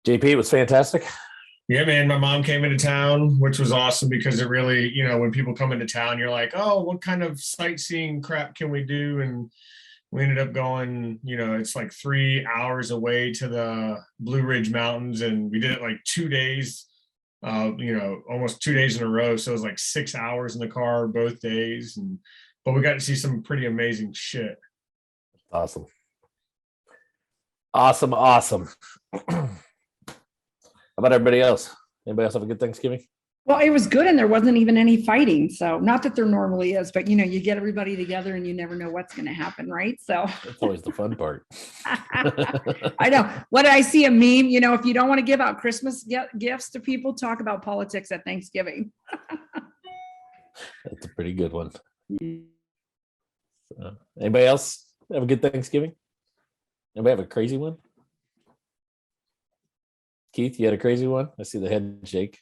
JP, it was fantastic. Yeah, man, my mom came into town, which was awesome because it really, when people come into town, you're like, oh, what kind of sightseeing crap can we do? And we ended up going, it's like 3 hours away to the Blue Ridge Mountains, and we did it like 2 days, almost 2 days in a row. So it was like 6 hours in the car both days, but we got to see some pretty amazing shit. Awesome. Awesome. How about everybody else? Anybody else have a good Thanksgiving? Well, it was good, and there wasn't even any fighting. So not that there normally is, but you get everybody together and you never know what's going to happen, right? So that's always the fun part. I know. What did I see a meme? If you don't want to give out Christmas gifts to people, talk about politics at Thanksgiving. That's a pretty good one. Anybody else have a good Thanksgiving? Anybody have a crazy one? Keith, you had a crazy one? I see the head shake.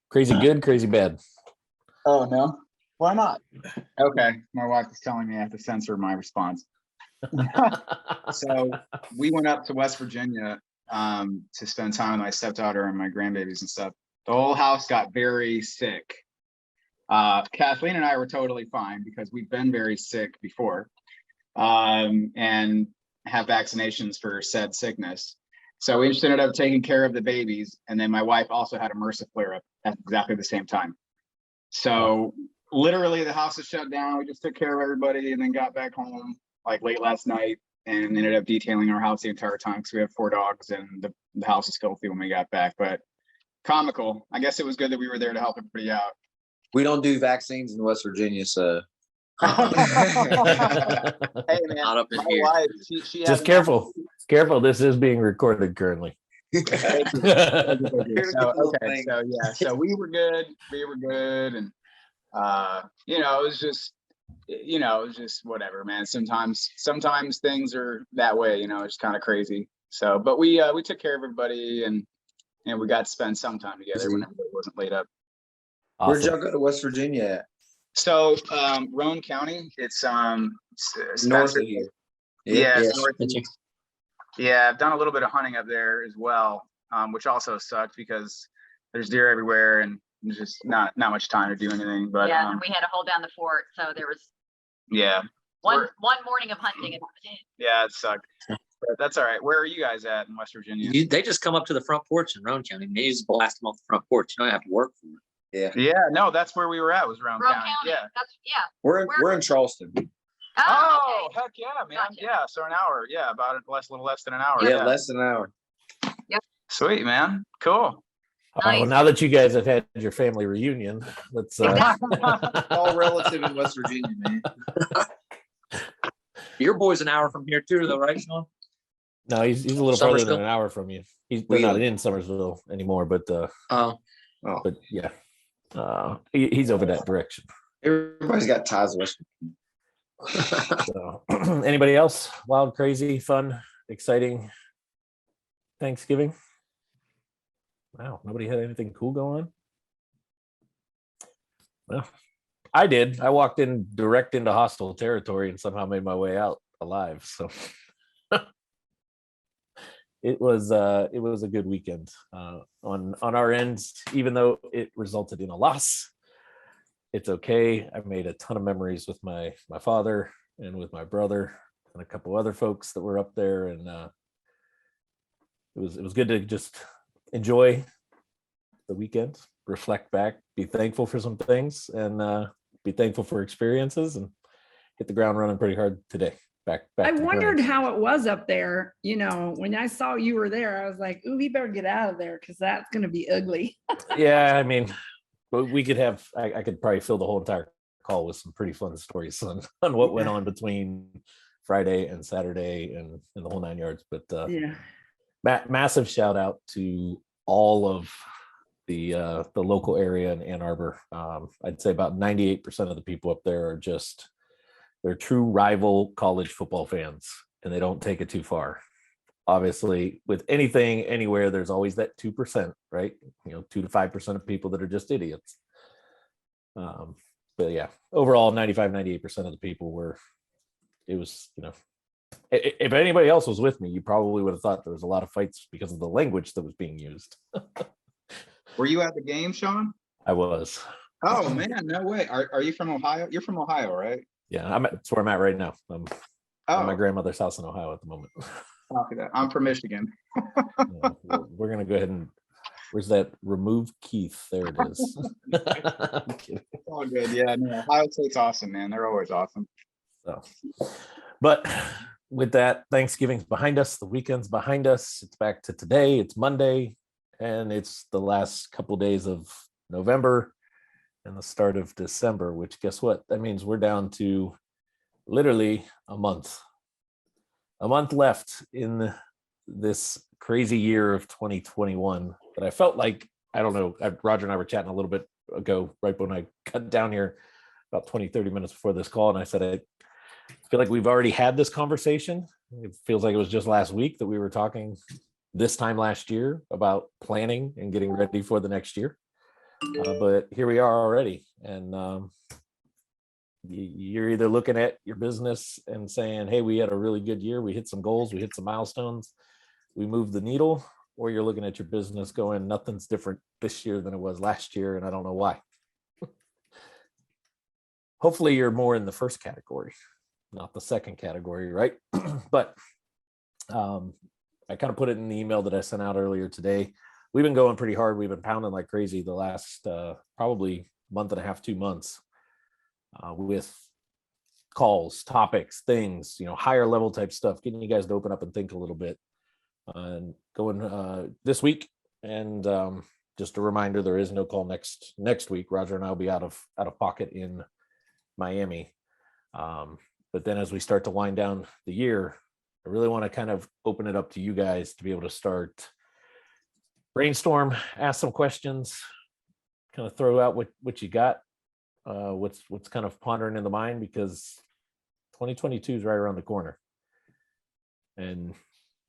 Crazy good, crazy bad. Oh, no. Why not? Okay. My wife is telling me I have to censor my response. So we went up to West Virginia to spend time with my stepdaughter and my grandbabies and stuff. The whole house got very sick. Kathleen and I were totally fine because we've been very sick before and have vaccinations for said sickness. So we just ended up taking care of the babies. And then my wife also had a MRSA flare up at exactly the same time. So literally the house is shut down. We just took care of everybody and then got back home like late last night and ended up detailing our house the entire time because we have 4 dogs and the house is filthy when we got back. But comical. I guess it was good that we were there to help everybody out. We don't do vaccines in West Virginia, so. Hey man, Not up in my here. wife, she Just careful. Careful. This is being recorded currently. So we were good, and it was just whatever, man. Sometimes things are that way, it's kind of crazy. So but we took care of everybody and we got to spend some time together when everybody wasn't laid up. Awesome. Where'd y'all go to West Virginia at? So Roane County, it's North of here. Northeast. Yeah, I've done a little bit of hunting up there as well, which also sucked because there's deer everywhere and there's just not much time to do anything. But yeah, and we had to hold down the fort, so there was one morning of hunting and that was it. Yeah, it sucked. But that's all right. Where are you guys at in West Virginia? They just come up to the front porch in Roane County. And they just blast them off the front porch. You don't have to work for it. Yeah, no, that's where we were at. Was Roane County. Yeah, We're in Charleston. Oh, okay. Heck yeah, man. Gotcha. Yeah, so an hour. Yeah, about a little less than an hour. Yeah, less than an hour. Sweet, man. Cool. Well, now that you guys have had your family reunion, let's All relative in West Virginia, man. Your boy's an hour from here too, though, right, Sean? No, he's a little further than an hour from you. They're not in Summersville anymore, but but yeah, he's over that direction. Everybody's got ties to West Virginia. So, anybody else? Wild, crazy, fun, exciting Thanksgiving? Wow, nobody had anything cool going on? Well, I did. I walked in direct into hostile territory and somehow made my way out alive. So it was a good weekend on our end, even though it resulted in a loss. It's okay. I made a ton of memories with my father and with my brother and a couple other folks that were up there, and it was good to just enjoy the weekend, reflect back, be thankful for some things, and be thankful for experiences, and hit the ground running pretty hard today. Back I wondered how it was up there. When I saw you were there, I was like, ooh, we better get out of there because that's going to be ugly. Yeah, I mean, we could have, I could probably fill the whole entire call with some pretty fun stories on what went on between Friday and Saturday and the whole 9 yards. But massive shout out to all of the local area in Ann Arbor. I'd say about 98% of the people up there are they're true rival college football fans, and they don't take it too far. Obviously, with anything, anywhere, there's always that 2%, right? 2 to 5% of people that are just idiots. But yeah, overall, 95, 98% of the people it was, If anybody else was with me, you probably would have thought there was a lot of fights because of the language that was being used. Were you at the game, Sean? I was. Oh man, no way. Are you from Ohio? You're from Ohio, right? Yeah, that's where I'm at right now. I'm at my Oh, grandmother's house in Ohio at the moment. copy that. I'm from Michigan. Yeah, we're gonna go ahead and where's that? Remove Keith. There it is. I'm kidding. It's all good. Yeah, no, Ohio State's awesome, man. They're always awesome. So, but with that, Thanksgiving's behind us, the weekend's behind us. It's back to today. It's Monday, and it's the last couple days of November and the start of December, which guess what? That means we're down to literally a month left in this crazy year of 2021 that I felt like, I don't know, Roger and I were chatting a little bit ago, right when I cut down here about 20-30 minutes before this call. And I said, I feel like we've already had this conversation. It feels like it was just last week that we were talking this time last year about planning and getting ready for the next year. But here we are already. And you're either looking at your business and saying, hey, we had a really good year. We hit some goals, we hit some milestones, we moved the needle, or you're looking at your business going, nothing's different this year than it was last year. And I don't know why. Hopefully you're more in the first category, not the second category, right? But I kind of put it in the email that I sent out earlier today. We've been going pretty hard. We've been pounding like crazy the last probably month and a half, 2 months with calls, topics, things, higher level type stuff, getting you guys to open up and think a little bit. And going this week, and just a reminder, there is no call next week. Roger and I will be out of pocket in Miami. But then as we start to wind down the year, I really want to kind of open it up to you guys to be able to start brainstorm, ask some questions, kind of throw out what you got, what's kind of pondering in the mind, because 2022 is right around the corner. And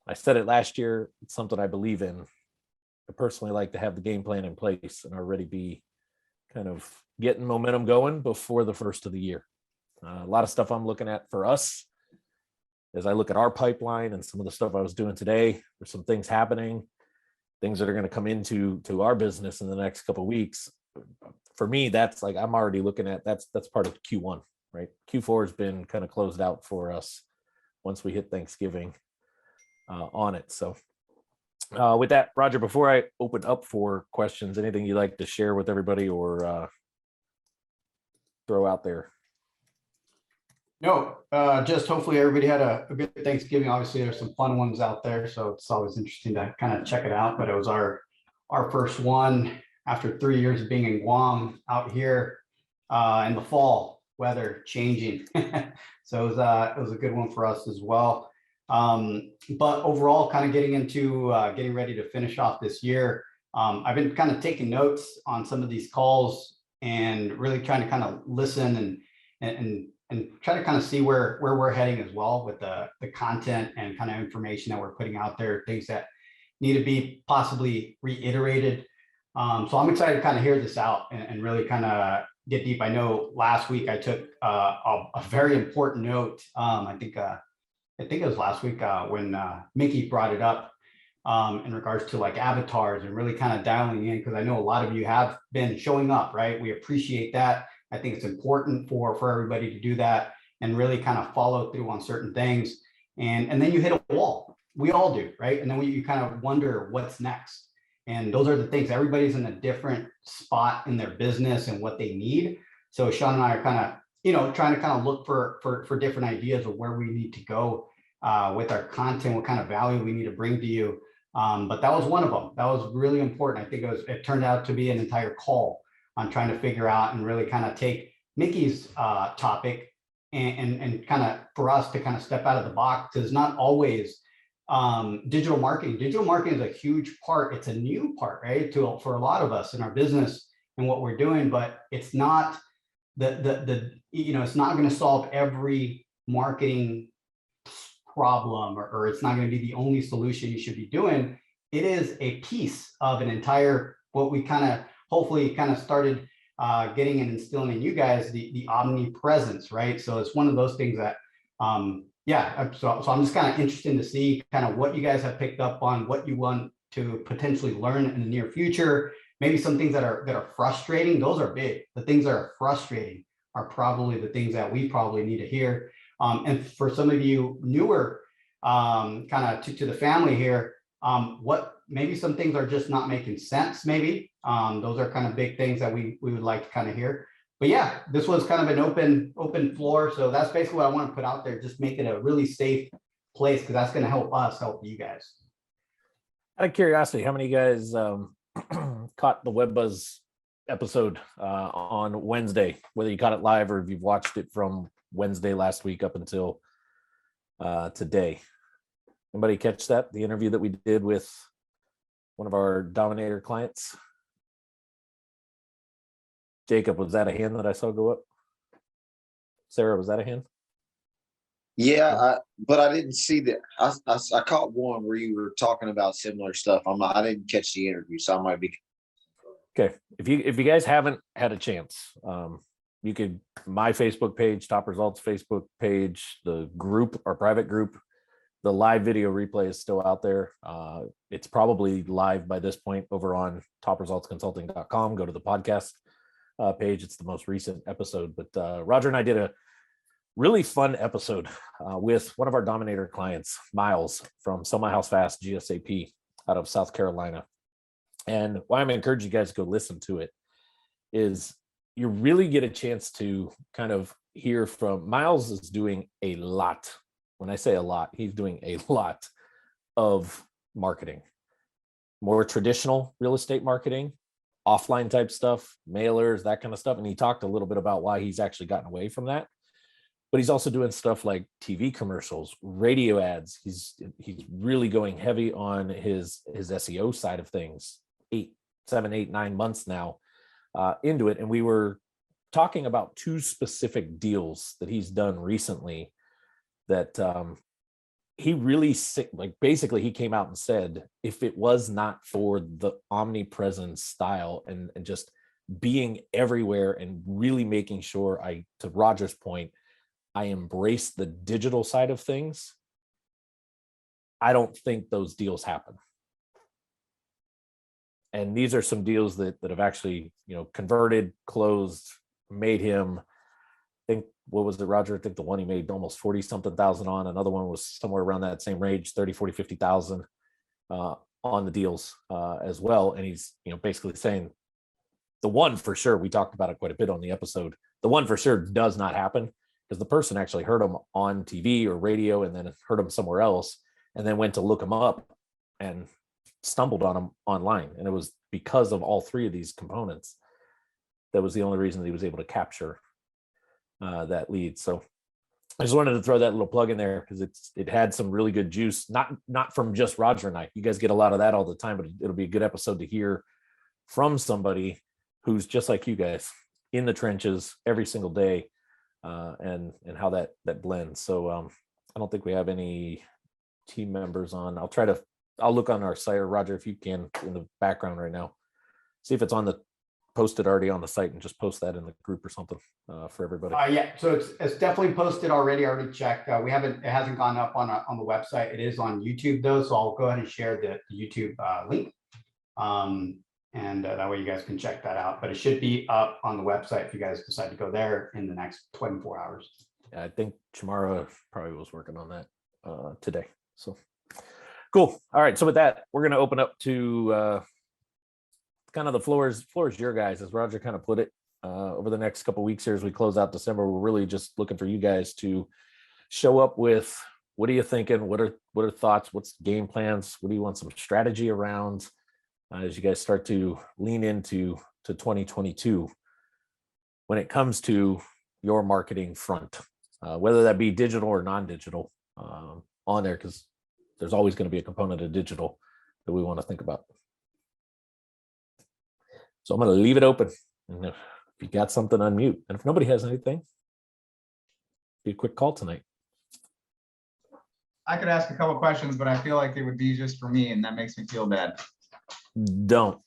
I said it last year, it's something I believe in. I personally like to have the game plan in place and already be kind of getting momentum going before the first of the year. A lot of stuff I'm looking at for us as I look at our pipeline and some of the stuff I was doing today. There's some things happening, things that are going to come into our business in the next couple of weeks. For me, that's like, I'm already looking at, that's part of Q1, right? Q4 has been kind of closed out for us once we hit Thanksgiving on it. So with that, Roger, before I open up for questions, anything you'd like to share with everybody or throw out there? No, just hopefully everybody had a good Thanksgiving. Obviously, there's some fun ones out there, so it's always interesting to kind of check it out. But it was our first one after 3 years of being in Guam out here in the fall, weather changing. So it was a good one for us as well. But overall, kind of getting into getting ready to finish off this year. I've been kind of taking notes on some of these calls and really trying to kind of listen and try to kind of see where we're heading as well with the content and kind of information that we're putting out there, things that need to be possibly reiterated. So I'm excited to kind of hear this out and really kind of get deep. I know last week I took a very important note. I think it was last week when Mickey brought it up in regards to like avatars and really kind of dialing in, because I know a lot of you have been showing up, right? We appreciate that. I think it's important for everybody to do that and really kind of follow through on certain things. And then you hit a wall. We all do, right? And then you kind of wonder what's next. And those are the things. Everybody's in a different spot in their business and what they need. So Sean and I are kind of, trying to kind of look for different ideas of where we need to go with our content, what kind of value we need to bring to you. But that was one of them. That was really important. I think it turned out to be an entire call on trying to figure out and really kind of take Mickey's topic and kind of for us to kind of step out of the box, because it's not always digital marketing. Digital marketing is a huge part. It's a new part, right? For a lot of us in our business and what we're doing, but it's not it's not going to solve every marketing problem, or it's not going to be the only solution you should be doing. It is a piece of an entire, what we kind of hopefully kind of started getting and instilling in you guys, the omnipresence, right? So it's one of those things that Yeah, so I'm just kind of interested to see kind of what you guys have picked up on, what you want to potentially learn in the near future. Maybe some things that are frustrating. Those are big. The things that are frustrating are probably the things that we probably need to hear. And for some of you newer, kind of to the family here, what maybe some things are just not making sense. Maybe those are kind of big things that we would like to kind of hear. But yeah, this was kind of an open floor. So that's basically what I want to put out there. Just make it a really safe place, because that's going to help us help you guys. Out of curiosity, how many of you guys caught the Web Buzz episode on Wednesday, whether you caught it live or if you've watched it from Wednesday last week up until today? Anybody catch that? The interview that we did with one of our Dominator clients? Jacob, was that a hand that I saw go up? Sarah, was that a hand? Yeah, but I didn't see that. I caught one where you were talking about similar stuff. I didn't catch the interview, so I might be. Okay, if you guys haven't had a chance, you could, my Facebook page, Top Results Facebook page, the group, our private group, the live video replay is still out there. It's probably live by this point over on topresultsconsulting.com. Go to the podcast page. It's the most recent episode. But Roger and I did a really fun episode with one of our Dominator clients, Miles from Sell My House Fast GSAP out of South Carolina. And why I'm encouraging you guys to go listen to it is you really get a chance to kind of hear from Miles. Is doing a lot. When I say a lot, he's doing a lot of marketing, more traditional real estate marketing, offline type stuff, mailers, that kind of stuff. And he talked a little bit about why he's actually gotten away from that. But he's also doing stuff like TV commercials, radio ads. He's really going heavy on his SEO side of things. 7, 8, 9 months now into it. And we were talking about 2 specific deals that he's done recently that he really like basically he came out and said, if it was not for the omnipresent style and just being everywhere and really making sure to Roger's point, I embrace the digital side of things, I don't think those deals happen. And these are some deals that have actually, converted, closed, made him, I think, what was it, Roger? I think the one he made almost 40 something thousand on. Another one was somewhere around that same range, 30, 40, 50,000 on the deals as well. And he's, basically saying the one for sure, we talked about it quite a bit on the episode. The one for sure does not happen because the person actually heard him on TV or radio and then heard him somewhere else and then went to look him up and stumbled on him online. And it was because of all 3 of these components. That was the only reason that he was able to capture that lead. So I just wanted to throw that little plug in there because it had some really good juice, not from just Roger and I. You guys get a lot of that all the time, but it'll be a good episode to hear from somebody who's just like you guys in the trenches every single day, and how that blends. So I don't think we have any team members on. I'll look on our site, or Roger, if you can, in the background right now, see if it's posted already on the site, and just post that in the group or something for everybody. Yeah, so it's definitely posted already. I already checked. It hasn't gone up on the website. It is on YouTube though, so I'll go ahead and share the YouTube link, and that way you guys can check that out. But it should be up on the website if you guys decide to go there in the next 24 hours. I think Chamara probably was working on that today. So cool. All right. So with that, we're going to open up to kind of the floor is your guys, as Roger kind of put it. Over the next couple of weeks here as we close out December, we're really just looking for you guys to show up with, what are you thinking? What are thoughts? What's game plans? What do you want some strategy around as you guys start to lean into 2022 when it comes to your marketing front, whether that be digital or non-digital on there, because there's always going to be a component of digital that we want to think about. So I'm going to leave it open. And if you got something, unmute. And if nobody has anything, be a quick call tonight. I could ask a couple questions, but I feel like it would be just for me, and that makes me feel bad. Don't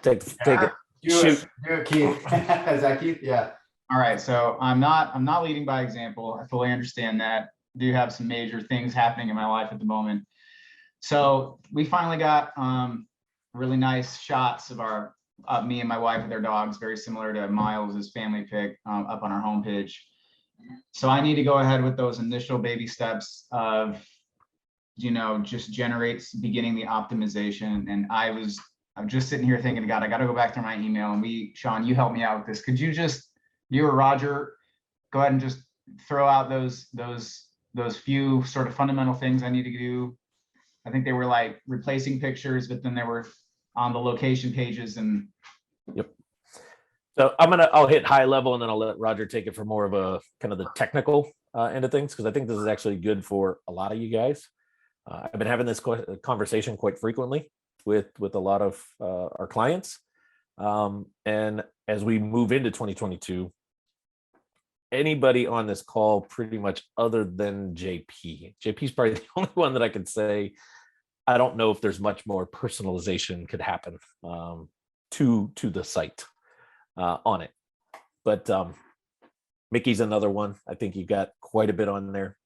take it. Do it, Keith. Is that Keith? Yeah. All right. So I'm not leading by example. I fully understand that. do have some major things happening in my life at the moment. So we finally got really nice shots of our me and my wife with our dogs, very similar to Miles's family pic, up on our homepage. So I need to go ahead with those initial baby steps of, just beginning the optimization. And I'm just sitting here thinking, God, I got to go back to my email, and Sean, you help me out with this. Could you or Roger, go ahead and just throw out those few sort of fundamental things I need to do? I think they were like replacing pictures, but then they were on the location pages. And Yep. So I'll hit high level, and then I'll let Roger take it for more of a kind of the technical end of things, because I think this is actually good for a lot of you guys. I've been having this conversation quite frequently with a lot of our clients. And as we move into 2022, anybody on this call, pretty much other than JP's probably the only one that I could say, I don't know if there's much more personalization could happen to the site on it. But Mickey's another one. I think you got quite a bit on there.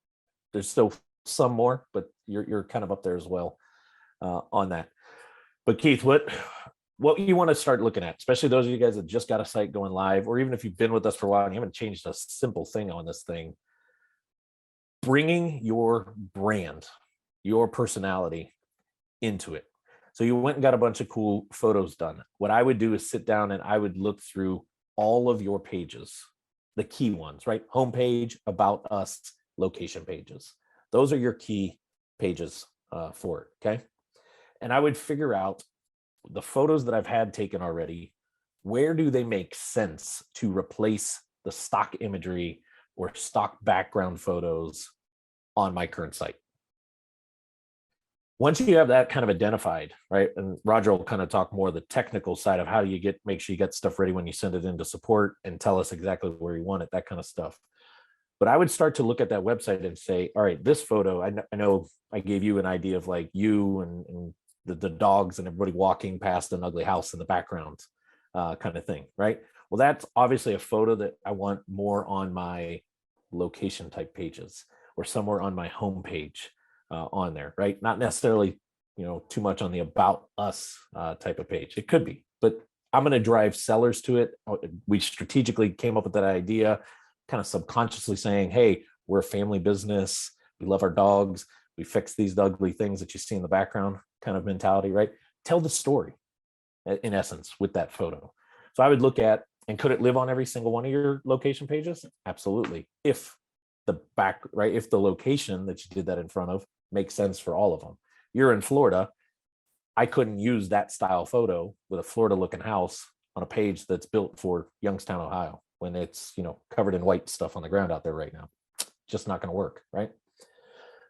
There's still some more, but you're kind of up there as well on that. But Keith, what you want to start looking at, especially those of you guys that just got a site going live, or even if you've been with us for a while and you haven't changed a simple thing on this thing, bringing your brand, your personality into it. So you went and got a bunch of cool photos done. What I would do is sit down and I would look through all of your pages, the key ones, right? Homepage, about us, location pages. Those are your key pages for it, okay? And I would figure out the photos that I've had taken already, where do they make sense to replace the stock imagery or stock background photos on my current site? Once you have that kind of identified, right, and Roger will kind of talk more the technical side of how do you make sure you get stuff ready when you send it into support and tell us exactly where you want it, that kind of stuff. But I would start to look at that website and say, all right, this photo, I know I gave you an idea of like you and the dogs and everybody walking past an ugly house in the background kind of thing, right? Well, that's obviously a photo that I want more on my location type pages or somewhere on my homepage on there, right? Not necessarily, too much on the about us type of page. It could be, but I'm going to drive sellers to it. We strategically came up with that idea, kind of subconsciously saying, hey, we're a family business. We love our dogs. We fix these ugly things that you see in the background kind of mentality, right? Tell the story in essence with that photo. So I would look at, and could it live on every single one of your location pages? Absolutely. If the location that you did that in front of makes sense for all of them. You're in Florida. I couldn't use that style photo with a Florida looking house on a page that's built for Youngstown, Ohio, when it's, covered in white stuff on the ground out there right now. Just not going to work, right?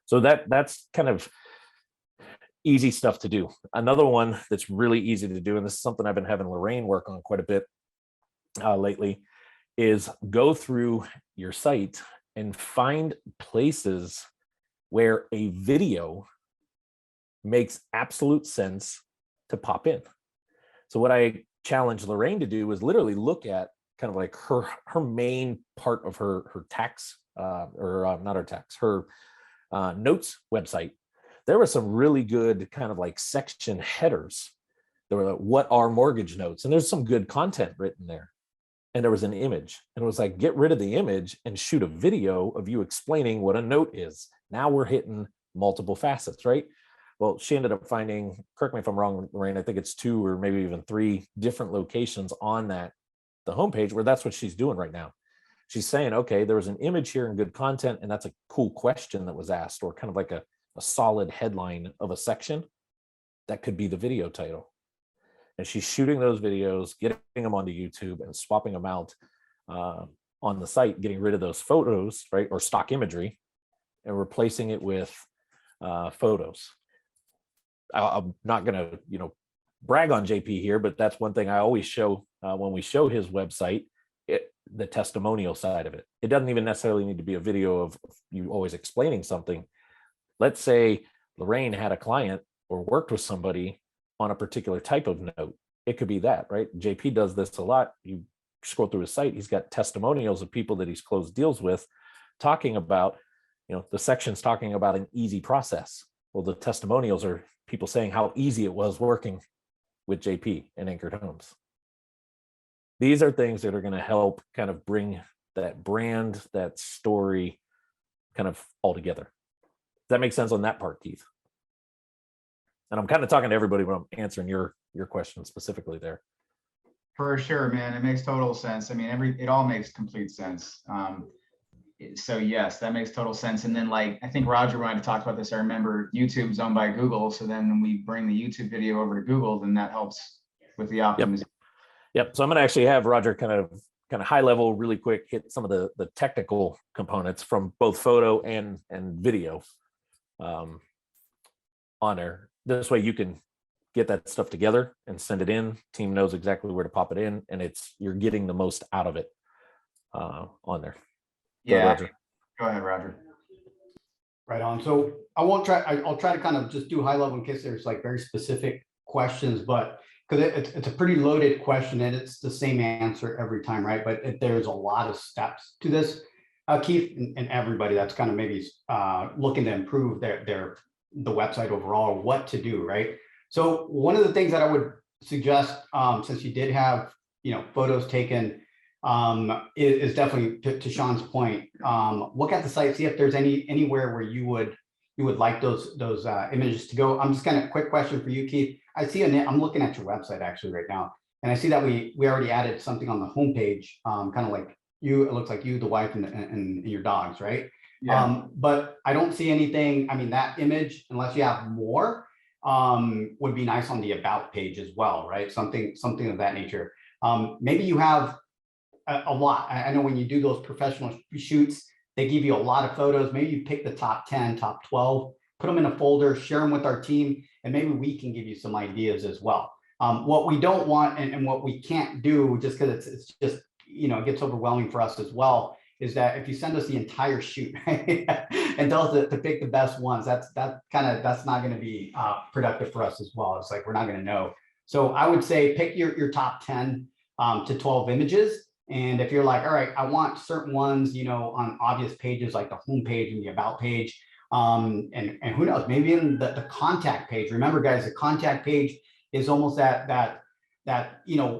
So that's kind of easy stuff to do. Another one that's really easy to do, and this is something I've been having Lorraine work on quite a bit lately, is go through your site and find places where a video makes absolute sense to pop in. So what I challenged Lorraine to do was literally look at kind of like her main part of her tax, not her tax, her notes website. There were some really good kind of like section headers. There were like, what are mortgage notes? And there's some good content written there. And there was an image, and it was like, get rid of the image and shoot a video of you explaining what a note is. Now we're hitting multiple facets, right? Well, she ended up finding, correct me if I'm wrong, Lorraine, I think it's 2 or maybe even 3 different locations on the homepage where that's what she's doing right now. She's saying, okay, there was an image here and good content, and that's a cool question that was asked, or kind of like a solid headline of a section that could be the video title. And she's shooting those videos, getting them onto YouTube and swapping them out on the site, getting rid of those photos, right, or stock imagery, and replacing it with photos. I'm not going to, brag on JP here, but that's one thing I always show when we show his website, the testimonial side of it. It doesn't even necessarily need to be a video of you always explaining something. Let's say Lorraine had a client or worked with somebody on a particular type of note. It could be that, right? JP does this a lot. You scroll through his site, he's got testimonials of people that he's closed deals with talking about the section's talking about an easy process. Well, the testimonials are people saying how easy it was working with JP and Anchored Homes. These are things that are going to help kind of bring that brand, that story kind of all together. Does that make sense on that part, Keith? And I'm kind of talking to everybody when I'm answering your question specifically there. For sure, man. It makes total sense. I mean, it all makes complete sense. So yes, that makes total sense. And then I think Roger wanted to talk about this. I remember YouTube's owned by Google. So then when we bring the YouTube video over to Google, then that helps with the optimization. Yep. So I'm going to actually have Roger kind of high level, really quick, hit some of the technical components from both photo and video on there. This way you can get that stuff together and send it in. Team knows exactly where to pop it in, and you're getting the most out of it on there. Yeah. Go ahead, Roger. Right on. So I'll try to kind of just do high level in case there's very specific questions, but because it's a pretty loaded question and it's the same answer every time, right? But there's a lot of steps to this, Keith, and everybody that's kind of maybe looking to improve the website overall, what to do, right? So one of the things that I would suggest, since you did have photos taken, is definitely to Sean's point. Look at the site, see if there's anywhere where you would like those images to go. I'm just kind of quick question for you, Keith. I see I'm looking at your website actually right now, and I see that we already added something on the homepage, kind of like you. It looks like you, the wife, and your dogs, right? Yeah. But I don't see anything. I mean, that image, unless you have more, would be nice on the about page as well, right? Something of that nature. Maybe you have a lot. I know when you do those professional shoots, they give you a lot of photos. Maybe you pick the top 10, top 12, put them in a folder, share them with our team, and maybe we can give you some ideas as well. What we don't want and what we can't do, just because it's just, it gets overwhelming for us as well, is that if you send us the entire shoot and tell us to pick the best ones, that's not going to be productive for us as well. It's we're not going to know. So I would say pick your top 10 to 12 images. And if you're all right, I want certain ones, on obvious pages like the home page and the about page, and who knows, maybe in the contact page. Remember, guys, the contact page is almost that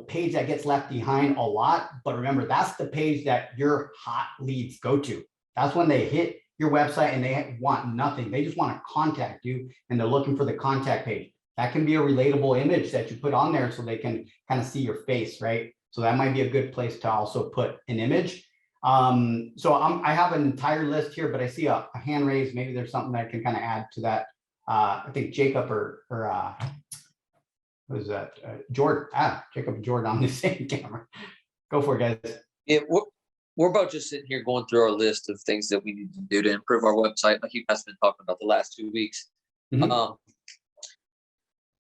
page that gets left behind a lot. But remember, that's the page that your hot leads go to. That's when they hit your website and they want nothing. They just want to contact you and they're looking for the contact page. That can be a relatable image that you put on there so they can kind of see your face, right? So that might be a good place to also put an image. So I have an entire list here, but I see a hand raised. Maybe there's something that I can kind of add to that. I think Jacob or what is that? Jordan. Jacob and Jordan on the same camera. Go for it, guys. Yeah, we're both just sitting here going through our list of things that we need to do to improve our website, like you guys have been talking about the last 2 weeks. Mhm.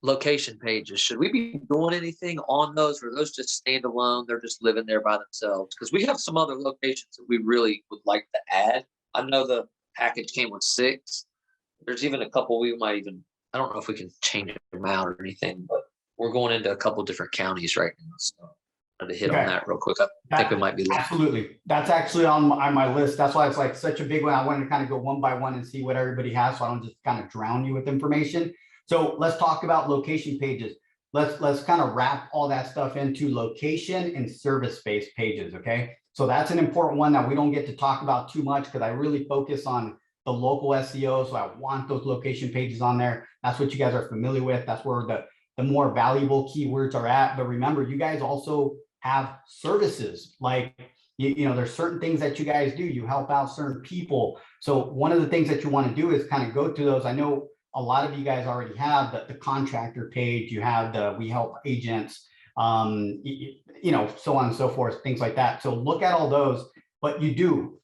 Location pages, should we be doing anything on those, or are those just standalone? They're just living there by themselves? Because we have some other locations that we really would like to add. I know the package came with 6. There's even a couple we might even, I don't know if we can change them out or anything, but we're going into a couple different counties right now. So I wanted to hit on that real quick. I think it might be absolutely. That's actually on my list. That's why it's such a big one. I wanted to kind of go one by one and see what everybody has, so I don't just kind of drown you with information. So let's talk about location pages. Let's kind of wrap all that stuff into location and service-based pages, okay? So that's an important one that we don't get to talk about too much because I really focus on the local SEO. So I want those location pages on there. That's what you guys are familiar with. That's where the more valuable keywords are at. But remember, you guys also have services. There's certain things that you guys do. You help out certain people. So one of the things that you want to do is kind of go to those. I know a lot of you guys already have the contractor page. You have the we help agents, so on and so forth, things like that. So look at all those, but you do,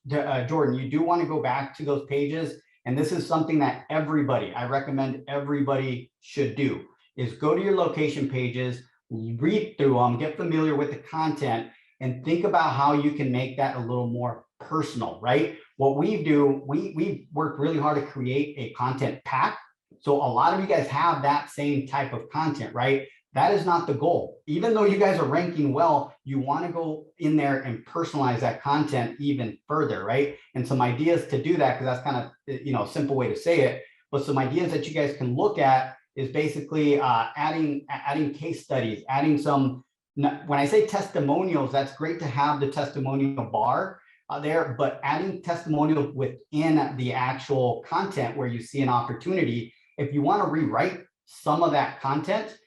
Jordan, you do want to go back to those pages. And this is something that I recommend everybody should do, is go to your location pages, read through them, get familiar with the content, and think about how you can make that a little more personal, right? What we do, we work really hard to create a content pack. So a lot of you guys have that same type of content, right? That is not the goal. Even though you guys are ranking well, you want to go in there and personalize that content even further, right? And some ideas to do that, because that's kind of, a simple way to say it, but some ideas that you guys can look at is basically adding case studies, adding some, when I say testimonials, that's great to have the testimonial bar there, but adding testimonials within the actual content where you see an opportunity. If you want to rewrite some of that content,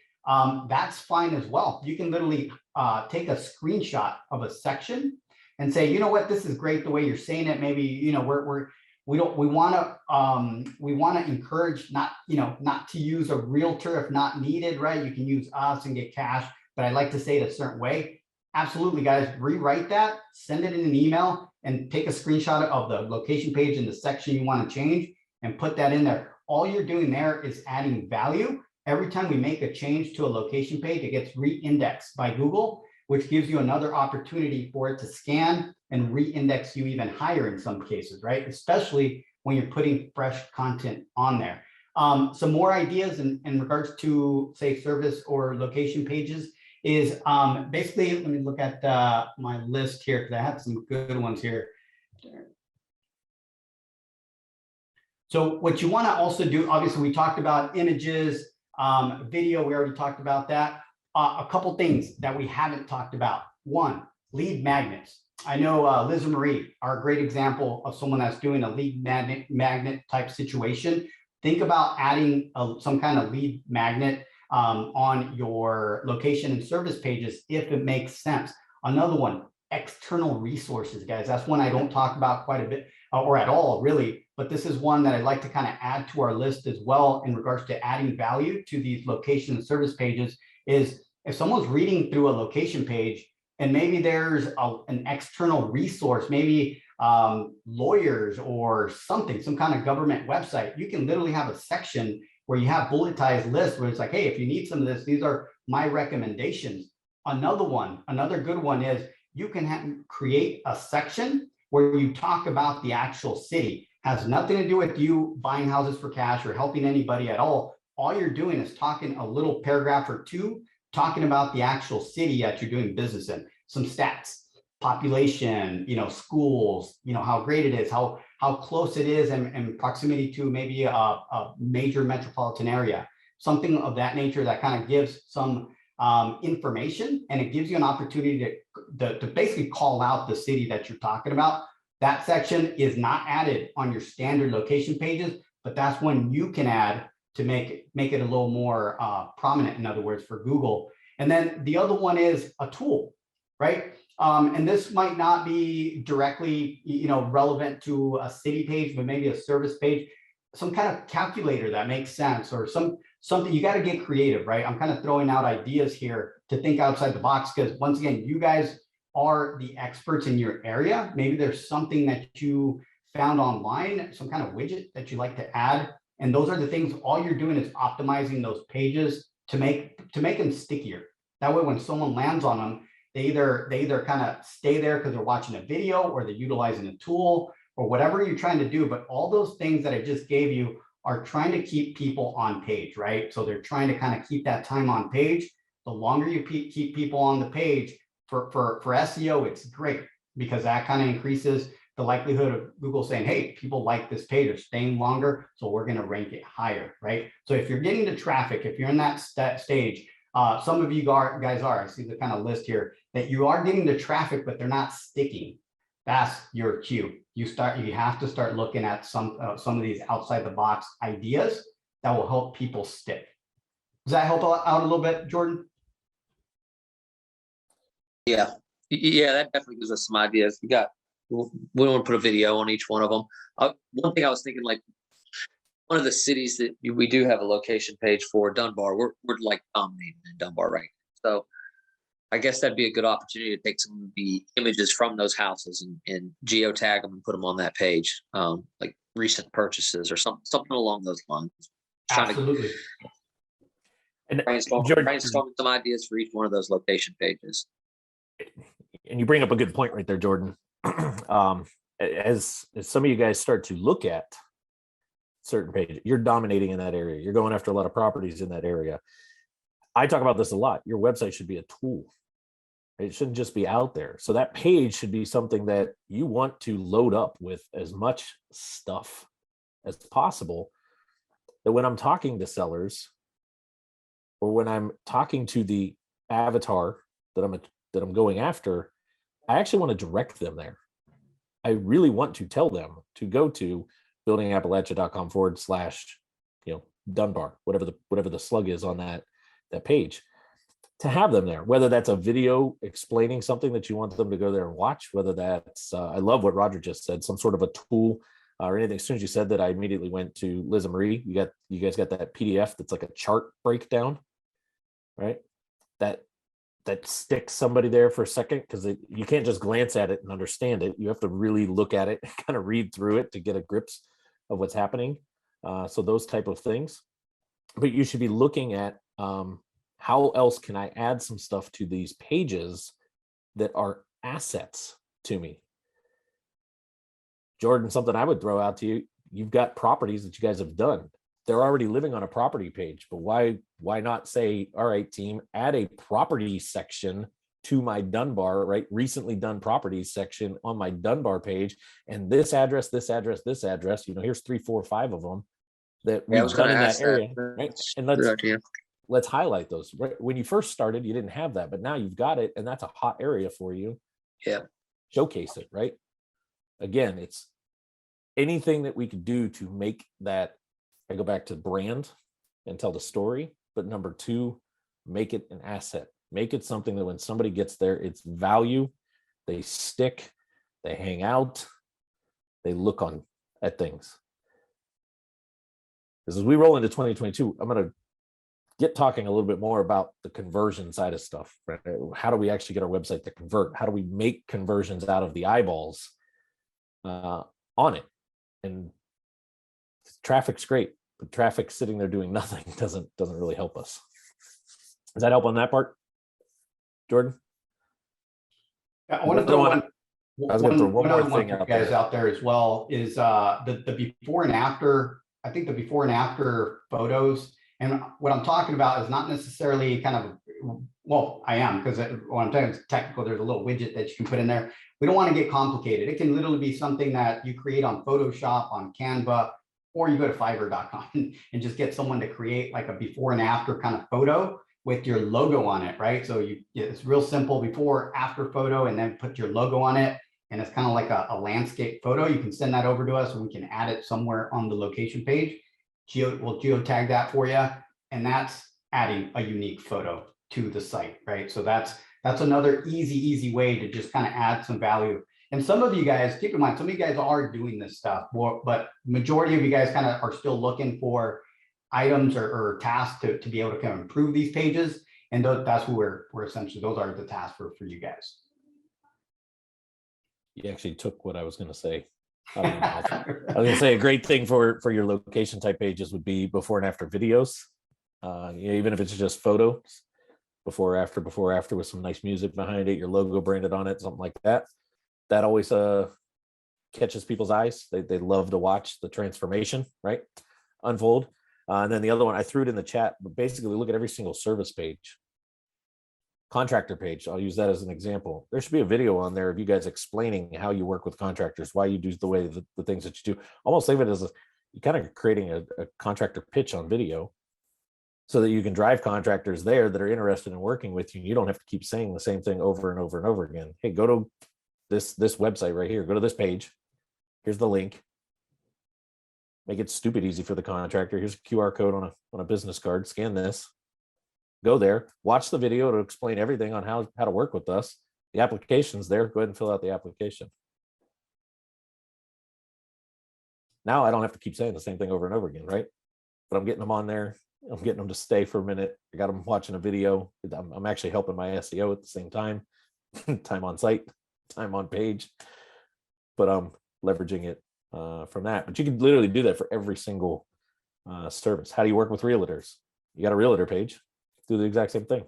that's fine as well. You can literally take a screenshot of a section and say, you know what, this is great the way you're saying it. Maybe, we want to encourage not to use a realtor if not needed, right? You can use us and get cash, but I like to say it a certain way. Absolutely, guys, rewrite that, send it in an email, and take a screenshot of the location page in the section you want to change and put that in there. All you're doing there is adding value. Every time we make a change to a location page, it gets re-indexed by Google, which gives you another opportunity for it to scan and re-index you even higher in some cases, right? Especially when you're putting fresh content on there. Some more ideas in regards to, say, service or location pages is basically, let me look at my list here because I have some good ones here. So what you want to also do, obviously we talked about images, video, we already talked about that. A couple things that we haven't talked about. One, lead magnets. I know Liz and Marie are a great example of someone that's doing a lead magnet type situation. Think about adding some kind of lead magnet on your location and service pages if it makes sense. Another one, external resources, guys. That's one I don't talk about quite a bit or at all, really. But this is one that I'd like to kind of add to our list as well in regards to adding value to these location and service pages. Is if someone's reading through a location page and maybe there's an external resource, maybe lawyers or something, some kind of government website, you can literally have a section where you have bulletized lists where it's like, hey, if you need some of this, these are my recommendations. Another good one is you can create a section where you talk about the actual city. Has nothing to do with you buying houses for cash or helping anybody at all. All you're doing is talking a little paragraph or two, talking about the actual city that you're doing business in, some stats, population, schools, how great it is, how close it is and proximity to maybe a major metropolitan area, something of that nature that kind of gives some information, and it gives you an opportunity to basically call out the city that you're talking about. That section is not added on your standard location pages, but that's when you can add to make it a little more prominent, in other words, for Google. And then the other one is a tool, right? And this might not be directly, relevant to a city page, but maybe a service page, some kind of calculator that makes sense, or something. You got to get creative, right? I'm kind of throwing out ideas here to think outside the box, because once again, you guys are the experts in your area. Maybe there's something that you found online, some kind of widget that you like to add. And those are the things, all you're doing is optimizing those pages to make them stickier. That way, when someone lands on them, they either kind of stay there because they're watching a video, or they're utilizing a tool, or whatever you're trying to do. But all those things that I just gave you are trying to keep people on page, right? So they're trying to kind of keep that time on page. The longer you keep people on the page for SEO, it's great, because that kind of increases the likelihood of Google saying, hey, people like this page, are staying longer, so we're going to rank it higher, right? So if you're getting the traffic, if you're in that stage, some of you guys are, I see the kind of list here, that you are getting the traffic, but they're not sticking. That's your cue. You have to start looking at some of these outside the box ideas that will help people stick. Does that help out a little bit, Jordan? Yeah, that definitely gives us some ideas. We don't want to put a video on each one of them. One thing I was thinking, like, one of the cities that we do have a location page for, Dunbar, we're like dominating in Dunbar right now. So I guess that'd be a good opportunity to take some of the images from those houses and geotag them and put them on that page, like recent purchases or something along those lines. Absolutely. And brainstorm some ideas for each one of those location pages. And you bring up a good point right there, Jordan. As some of you guys start to look at certain pages, you're dominating in that area. You're going after a lot of properties in that area. I talk about this a lot. Your website should be a tool. It shouldn't just be out there. So that page should be something that you want to load up with as much stuff as possible, that when I'm talking to sellers or when I'm talking to the avatar that I'm going after, I actually want to direct them there. I really want to tell them to go to buildingappalachia.com/, Dunbar, whatever the slug is on that page, to have them there, whether that's a video explaining something that you want them to go there and watch, whether that's, I love what Roger just said, some sort of a tool or anything. As soon as you said that, I immediately went to Liz and Marie. You guys got that PDF that's like a chart breakdown, right? That sticks somebody there for a second, because you can't just glance at it and understand it. You have to really look at it, kind of read through it to get a grips of what's happening. So those type of things. But you should be looking at how else can I add some stuff to these pages that are assets to me. Jordan, something I would throw out to you, you've got properties that you guys have done. They're already living on a property page, but why not say, all right, team, add a property section to my Dunbar, right? Recently done properties section on my Dunbar page, and this address, this address, this address, here's 3, 4, 5 of them that we've done in that area, right? And let's highlight those. Right? When you first started, you didn't have that, but now you've got it, and that's a hot area for you. Yeah. Showcase it, right? Again, it's anything that we could do to make that, I go back to brand and tell the story, but number 2, make it an asset. Make it something that when somebody gets there, it's value, they stick, they hang out, they look at things. Because as we roll into 2022, I'm going to get talking a little bit more about the conversion side of stuff. Right? How do we actually get our website to convert? How do we make conversions out of the eyeballs on it? And traffic's great, but traffic sitting there doing nothing doesn't really help us. Does that help on that part, Jordan? Yeah, I want to throw I was going to throw one more thing out guys out there as well is the before and after. I think the before and after photos, and what I'm talking about is not necessarily kind of, well, I am, because when I'm talking technical, there's a little widget that you can put in there. We don't want to get complicated. It can literally be something that you create on Photoshop, on Canva, or you go to fiverr.com and just get someone to create like a before and after kind of photo with your logo on it, right? So it's real simple, before, after photo, and then put your logo on it. And it's kind of like a landscape photo. You can send that over to us and we can add it somewhere on the location page. We'll geotag that for you. And that's adding a unique photo to the site, right? So that's another easy way to just kind of add some value. And some of you guys, keep in mind, some of you guys are doing this stuff, but majority of you guys kind of are still looking for items or tasks to be able to kind of improve these pages. And that's what we're essentially, those are the tasks for you guys. You actually took what I was going to say. I was going to say a great thing for your location type pages would be before and after videos. Even if it's just photos, before after with some nice music behind it, your logo branded on it, something like that. That always catches people's eyes. They love to watch the transformation, right, unfold. And then the other one, I threw it in the chat, but basically look at every single service page. Contractor page, I'll use that as an example. There should be a video on there of you guys explaining how you work with contractors, why you do the way the things that you do. Almost leave it as you kind of creating a contractor pitch on video, so that you can drive contractors there that are interested in working with you. You don't have to keep saying the same thing over and over and over again. Hey, go to this website right here. Go to this page. Here's the link. Make it stupid easy for the contractor. Here's a QR code on a business card. Scan this. Go there, watch the video to explain everything on how to work with us. The application's there. Go ahead and fill out the application. Now I don't have to keep saying the same thing over and over again, right? But I'm getting them on there. I'm getting them to stay for a minute. I got them watching a video. I'm actually helping my SEO at the same time. Time on site, time on page. But I'm leveraging it from that. But you can literally do that for every single service. How do you work with realtors? You got a realtor page. Do the exact same thing.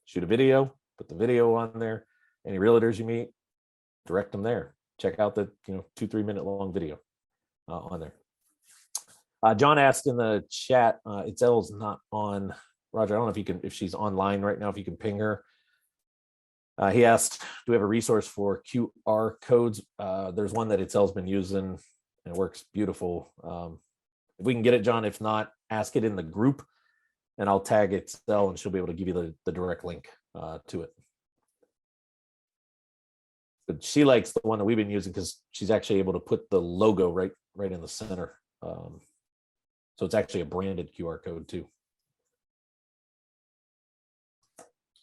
Shoot a video, put the video on there. Any realtors you meet, direct them there. Check out the 2-3 minute long video on there. John asked in the chat, Itzel's not on Roger, I don't know if you can, if she's online right now, if you can ping her. He asked, do we have a resource for QR codes? There's one that Itzel's been using and it works beautiful. If we can get it, John, if not, ask it in the group and I'll tag Itzel and she'll be able to give you the direct link to it. But she likes the one that we've been using because she's actually able to put the logo right in the center. So it's actually a branded QR code too.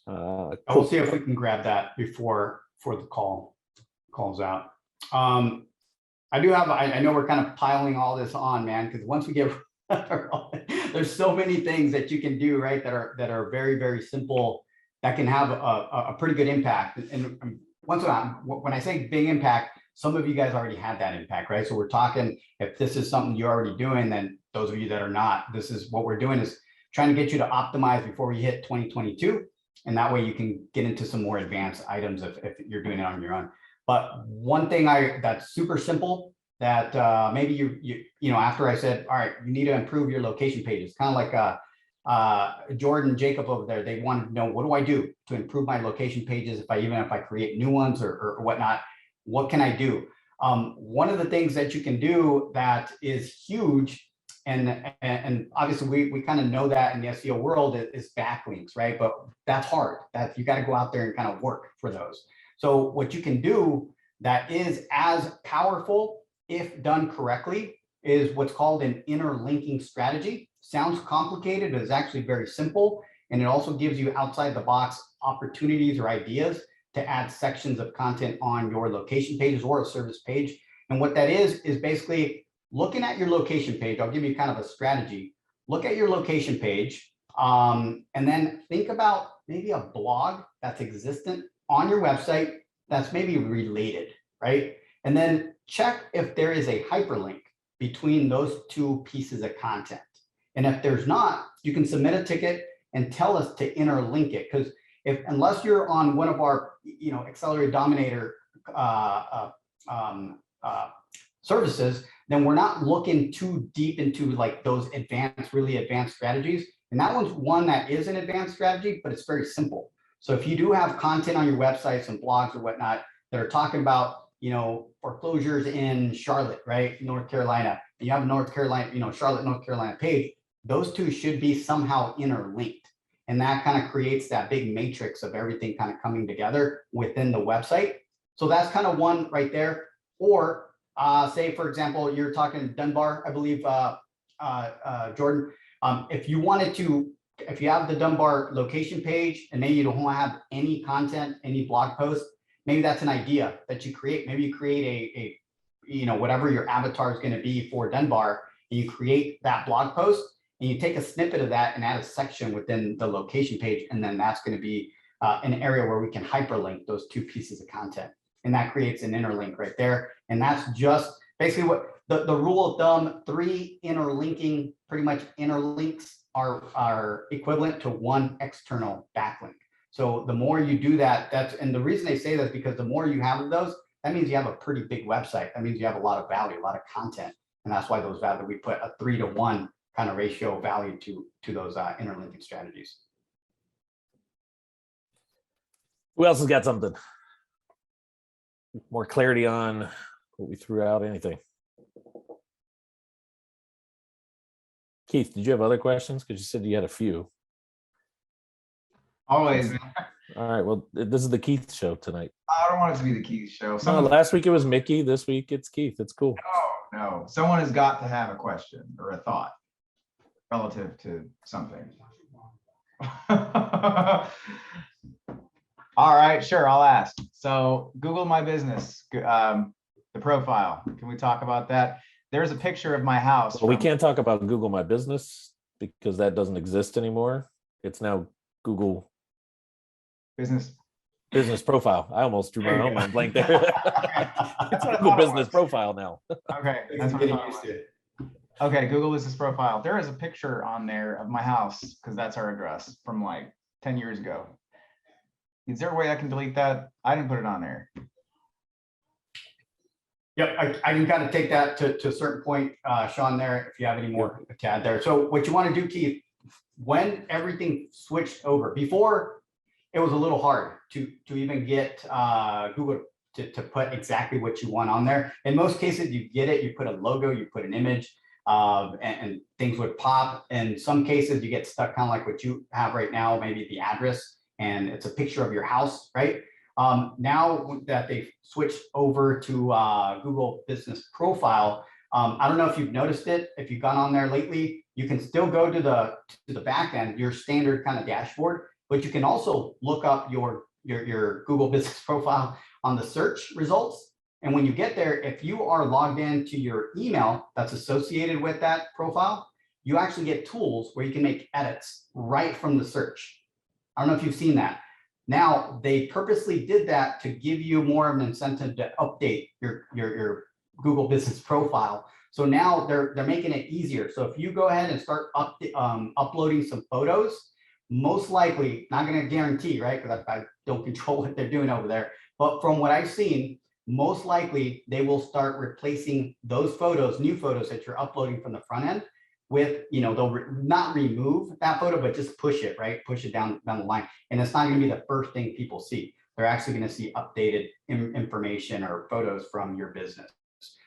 We'll see if we can grab that before the calls out. I do have, I know we're kind of piling all this on, man, because once we get, there's so many things that you can do, right, that are very, very simple that can have a pretty good impact. And once when I say big impact, some of you guys already had that impact, right? So we're talking, if this is something you're already doing, then those of you that are not, this is what we're doing, is trying to get you to optimize before we hit 2022. And that way you can get into some more advanced items if you're doing it on your own. But one thing that's super simple that maybe you know, after I said, all right, you need to improve your location pages, kind of like Jordan, Jacob over there, they wanted to know, what do I do to improve my location pages? Even if I create new ones or whatnot, what can I do? One of the things that you can do that is huge, and obviously we kind of know that in the SEO world is backlinks, right? But that's hard. That you got to go out there and kind of work for those. So what you can do that is as powerful, if done correctly, is what's called an interlinking strategy. Sounds complicated, but it's actually very simple. And it also gives you outside the box opportunities or ideas to add sections of content on your location pages or a service page. And what that is basically looking at your location page. I'll give you kind of a strategy. Look at your location page and then think about maybe a blog that's existent on your website that's maybe related, right? And then check if there is a hyperlink between those two pieces of content. And if there's not, you can submit a ticket and tell us to interlink it. Because unless you're on one of our, you know, Accelerated Dominator services, then we're not looking too deep into like those really advanced strategies. And that one's one that is an advanced strategy, but it's very simple. So if you do have content on your websites and blogs or whatnot that are talking about, you know, foreclosures in Charlotte, right, North Carolina, and you have a North Carolina, you know, Charlotte, North Carolina page, those two should be somehow interlinked. And that kind of creates that big matrix of everything kind of coming together within the website. So that's kind of one right there. Or say, for example, you're talking Dunbar, I believe, Jordan, if you wanted to, if you have the Dunbar location page and maybe you don't have any content, any blog posts, maybe that's an idea that you create. Maybe you create a you know, whatever your avatar is going to be for Dunbar, and you create that blog post and you take a snippet of that and add a section within the location page. And then that's going to be an area where we can hyperlink those two pieces of content. And that creates an interlink right there. And that's just basically what the rule of thumb, 3 interlinking, pretty much interlinks are equivalent to 1 external backlink. So the more you do that, and the reason they say that is because the more you have of those, that means you have a pretty big website. That means you have a lot of value, a lot of content. And that's why those value, we put a 3-to-1 kind of ratio value to those interlinking strategies. Who else has got something? More clarity on what we threw out, anything? Keith, did you have other questions? Because you said you had a few. Always. All right, well, this is the Keith show tonight. I don't want it to be the Keith show. No, last week it was Mickey. This week it's Keith. It's cool. No. Someone has got to have a question or a thought relative to something. All right, sure, I'll ask. So Google My Business, the profile. Can we talk about that? There's a picture of my house. Well, we can't talk about Google My Business because that doesn't exist anymore. It's now Google Business Profile. I almost drew my own blank there. It's Google Business Profile now. Okay, that's what I'm used to. Okay, Google Business Profile. There is a picture on there of my house because that's our address from like 10 years ago. Is there a way I can delete that? I didn't put it on there. Yep, I can kind of take that to a certain point, Sean, there, if you have any more to add there. So what you want to do, Keith, when everything switched over, before it was a little hard to even get Google to put exactly what you want on there. In most cases, you get it, you put a logo, you put an image, and things would pop. In some cases, you get stuck kind of like what you have right now, maybe the address, and it's a picture of your house, right? Now that they've switched over to Google Business Profile, I don't know if you've noticed it. If you've gone on there lately, you can still go to the back end, your standard kind of dashboard, but you can also look up your Google Business Profile on the search results. And when you get there, if you are logged in to your email that's associated with that profile, you actually get tools where you can make edits right from the search. I don't know if you've seen that. Now, they purposely did that to give you more of an incentive to update your Google Business Profile. So now they're making it easier. So if you go ahead and start uploading some photos, most likely, not going to guarantee, right? Because I don't control what they're doing over there. But from what I've seen, most likely they will start replacing those photos, new photos that you're uploading from the front end with, they'll not remove that photo, but just push it, right? Push it down the line. And it's not going to be the first thing people see. They're actually going to see updated information or photos from your business.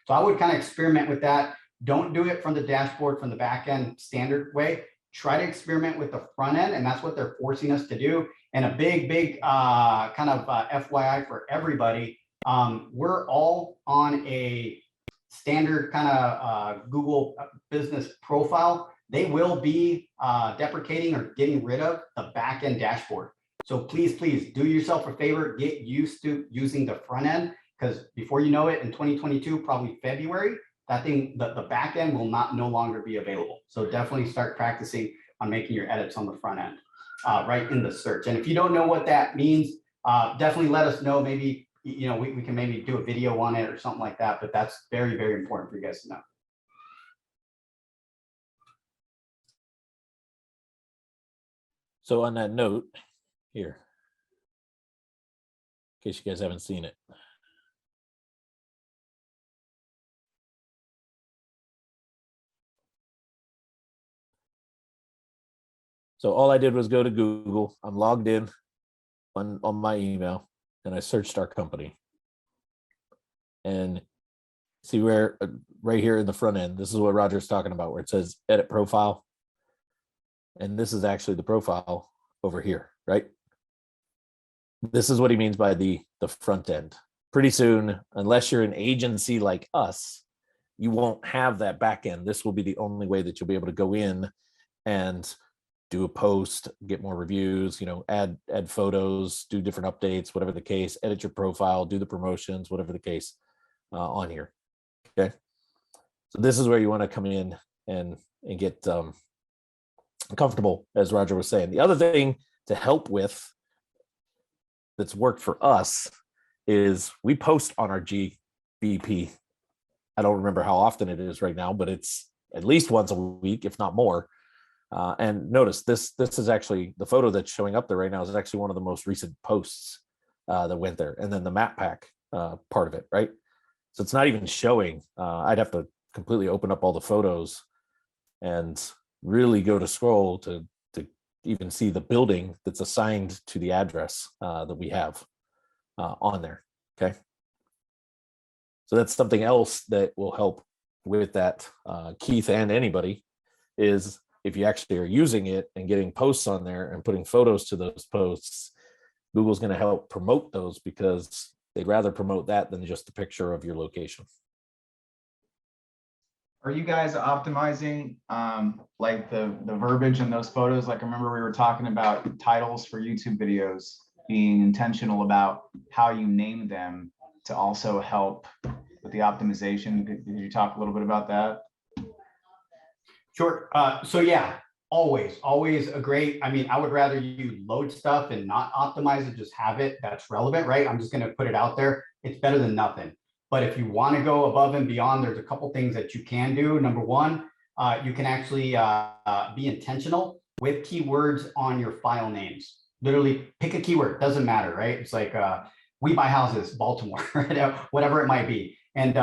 So I would kind of experiment with that. Don't do it from the dashboard, from the back end standard way. Try to experiment with the front end, and that's what they're forcing us to do. And a big kind of FYI for everybody, we're all on a standard kind of Google Business Profile. They will be deprecating or getting rid of the back end dashboard. So please do yourself a favor, get used to using the front end, because before you know it, in 2022, probably February, that thing, the back end will no longer be available. So definitely start practicing on making your edits on the front end, right in the search. And if you don't know what that means, definitely let us know. Maybe, we can maybe do a video on it or something like that, but that's very, very important for you guys to know. So on that note here, in case you guys haven't seen it, so all I did was go to Google. I'm logged in on my email, and I searched our company. And see where right here in the front end, this is what Roger's talking about, where it says edit profile. And this is actually the profile over here, right? This is what he means by the front end. Pretty soon, unless you're an agency like us, you won't have that back end. This will be the only way that you'll be able to go in and do a post, get more reviews, add photos, do different updates, whatever the case, edit your profile, do the promotions, whatever the case on here. Okay. So this is where you want to come in and get comfortable, as Roger was saying. The other thing to help with that's worked for us is we post on our GBP. I don't remember how often it is right now, but it's at least once a week, if not more. And notice this is actually the photo that's showing up there right now is actually one of the most recent posts that went there. And then the map pack part of it, right? So it's not even showing. I'd have to completely open up all the photos and really go to scroll to even see the building that's assigned to the address that we have on there. Okay. So that's something else that will help with that, Keith and anybody, is if you actually are using it and getting posts on there and putting photos to those posts, Google's going to help promote those because they'd rather promote that than just a picture of your location. Are you guys optimizing like the verbiage in those photos? Like I remember we were talking about titles for YouTube videos, being intentional about how you name them to also help with the optimization. Did you talk a little bit about that? Sure. So yeah, always a great, I mean, I would rather you load stuff and not optimize it, just have it that's relevant, right? I'm just going to put it out there. It's better than nothing. But if you want to go above and beyond, there's a couple things that you can do. Number one, you can actually be intentional with keywords on your file names. Literally pick a keyword, doesn't matter, right? It's like we buy houses, Baltimore, whatever it might be. And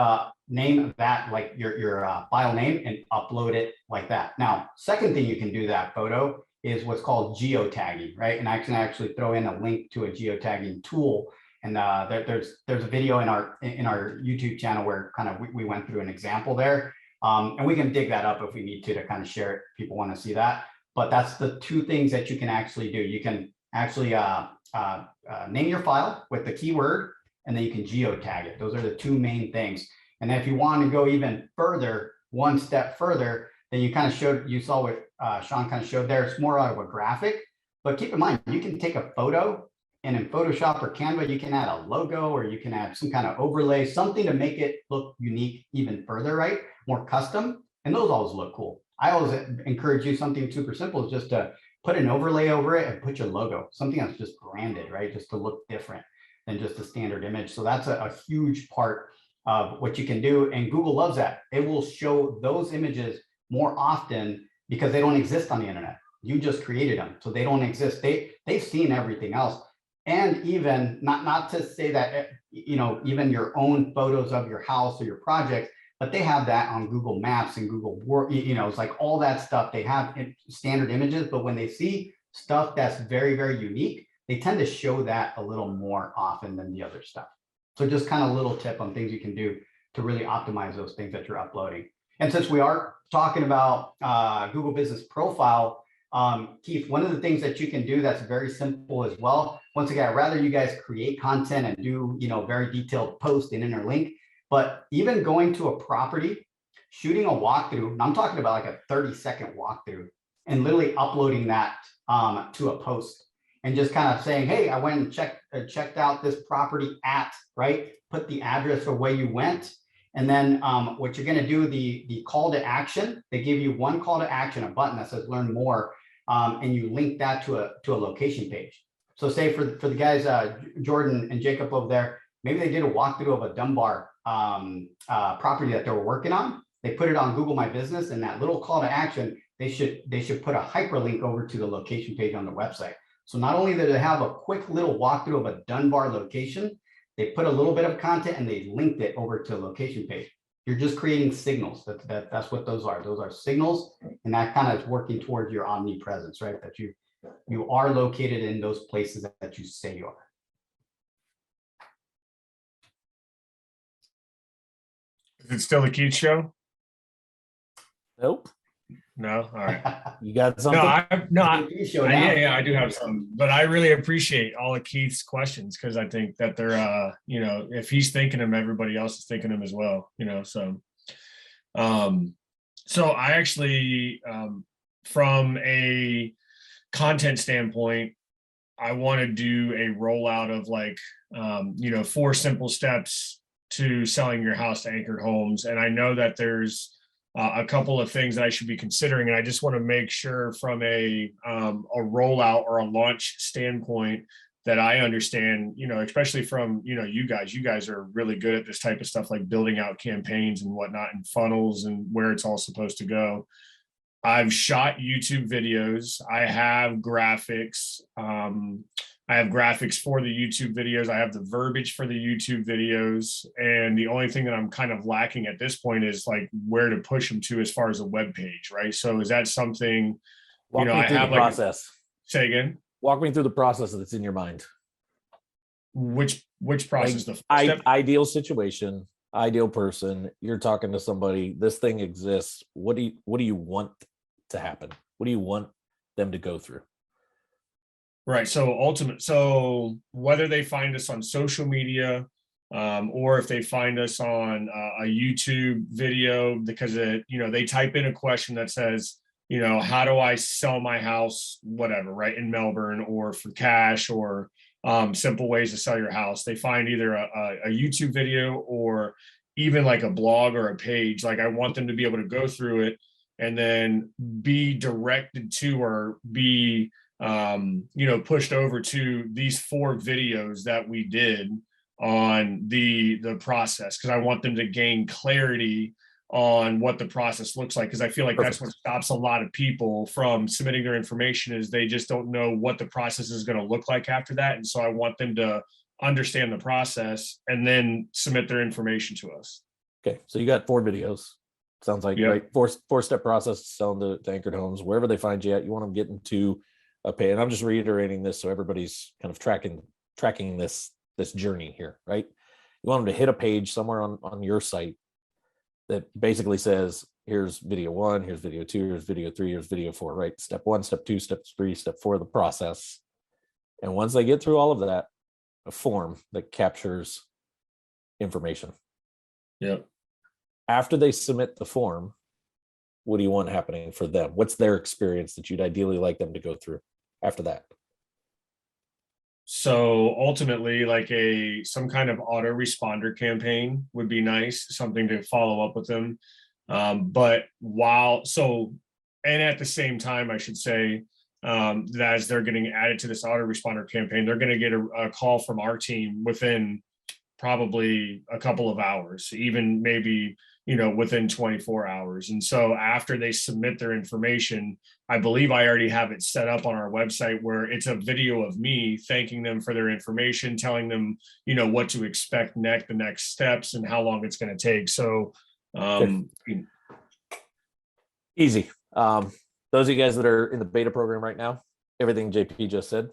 name that like your file name and upload it like that. Now, second thing you can do that photo is what's called geotagging, right? And I can actually throw in a link to a geotagging tool. And there's a video in our YouTube channel where kind of we went through an example there. And we can dig that up if we need to kind of share it. If people want to see that. But that's the two things that you can actually do. You can actually name your file with the keyword, and then you can geotag it. Those are the two main things. And then if you want to go even further, one step further, then you kind of showed, you saw what Sean kind of showed there. It's more out of a graphic, but keep in mind, you can take a photo and in Photoshop or Canva, you can add a logo or you can add some kind of overlay, something to make it look unique even further, right? More custom. And those always look cool. I always encourage you something super simple is just to put an overlay over it and put your logo, something that's just branded, right? Just to look different than just a standard image. So that's a huge part of what you can do. And Google loves that. It will show those images more often because they don't exist on the internet. You just created them, so they don't exist. They've seen everything else. And even not to say that, you know, even your own photos of your house or your project, but they have that on Google Maps and Google Work, you know, it's like all that stuff. They have standard images, but when they see stuff that's very, very unique, they tend to show that a little more often than the other stuff. So just kind of a little tip on things you can do to really optimize those things that you're uploading. And since we are talking about Google Business Profile, Keith, one of the things that you can do that's very simple as well. Once again, I'd rather you guys create content and do, you know, very detailed post and interlink, but even going to a property, shooting a walkthrough, and I'm talking about like a 30-second walkthrough and literally uploading that to a post and just kind of saying, hey, I went and checked out this property at, right? Put the address of where you went. And then what you're going to do, the call to action, they give you one call to action, a button that says learn more, and you link that to a location page. So say for the guys, Jordan and Jacob over there, maybe they did a walkthrough of a Dunbar property that they were working on. They put it on Google My Business, and that little call to action, they should put a hyperlink over to the location page on the website. So not only do they have a quick little walkthrough of a Dunbar location, they put a little bit of content and they linked it over to a location page. You're just creating signals. That's what those are. Those are signals, and that kind of is working towards your omnipresence, right? That you are located in those places that you say you are. Is it still the Keith Show? Nope. No, all right. You got something? I do have some, but I really appreciate all of Keith's questions because I think that they're, you know, if he's thinking them, everybody else is thinking them as well, you know. So, so I actually, from a content standpoint, I want to do a rollout of like, you know, 4 simple steps to selling your house to anchored homes, and I know that there's a couple of things that I should be considering. And I just want to make sure from a rollout or a launch standpoint that I understand, you know, especially from, you know, you guys are really good at this type of stuff, like building out campaigns and whatnot and funnels and where it's all supposed to go. I've shot YouTube videos. I have graphics. I have graphics for the YouTube videos. I have the verbiage for the YouTube videos. And the only thing that I'm kind of lacking at this point is like where to push them to as far as a web page, right? So is that something, you know, I have like process. Say again. Walk me through the process that's in your mind. Which process? Like, the ideal situation, ideal person. You're talking to somebody. This thing exists. What do you want to happen? What do you want them to go through? Right. So whether they find us on social media, or if they find us on a YouTube video, because you know, they type in a question that says, you know, how do I sell my house, whatever, right, in Melbourne, or for cash, or simple ways to sell your house. They find either a YouTube video or even like a blog or a page. Like I want them to be able to go through it and then be directed to, or be you know, pushed over to these 4 videos that we did on the process, because I want them to gain clarity on what the process looks like, because I feel like that's what stops a lot of people from submitting their information, is they just don't know what the process is going to look like after that. And so I want them to understand the process and then submit their information to us. Okay, so you got 4 videos. Sounds like, Yep. right? Four-step process selling to anchored homes, wherever they find you at. You want them getting to a pay. And I'm just reiterating this so everybody's kind of tracking this journey here, right? You want them to hit a page somewhere on your site that basically says, here's video 1, here's video 2, here's video 3, here's video 4, right? Step 1, step 2, step 3, step 4 of the process. And once they get through all of that, a form that captures information. Yep. After they submit the form, what do you want happening for them? What's their experience that you'd ideally like them to go through after that? So ultimately, like some kind of autoresponder campaign would be nice, something to follow up with them. But and at the same time, I should say, that as they're getting added to this autoresponder campaign, they're going to get a call from our team within probably a couple of hours, even maybe, within 24 hours. And so after they submit their information, I believe I already have it set up on our website where it's a video of me thanking them for their information, telling them, what to expect next, the next steps and how long it's going to take. So, Easy. Those of you guys that are in the beta program right now, everything JP just said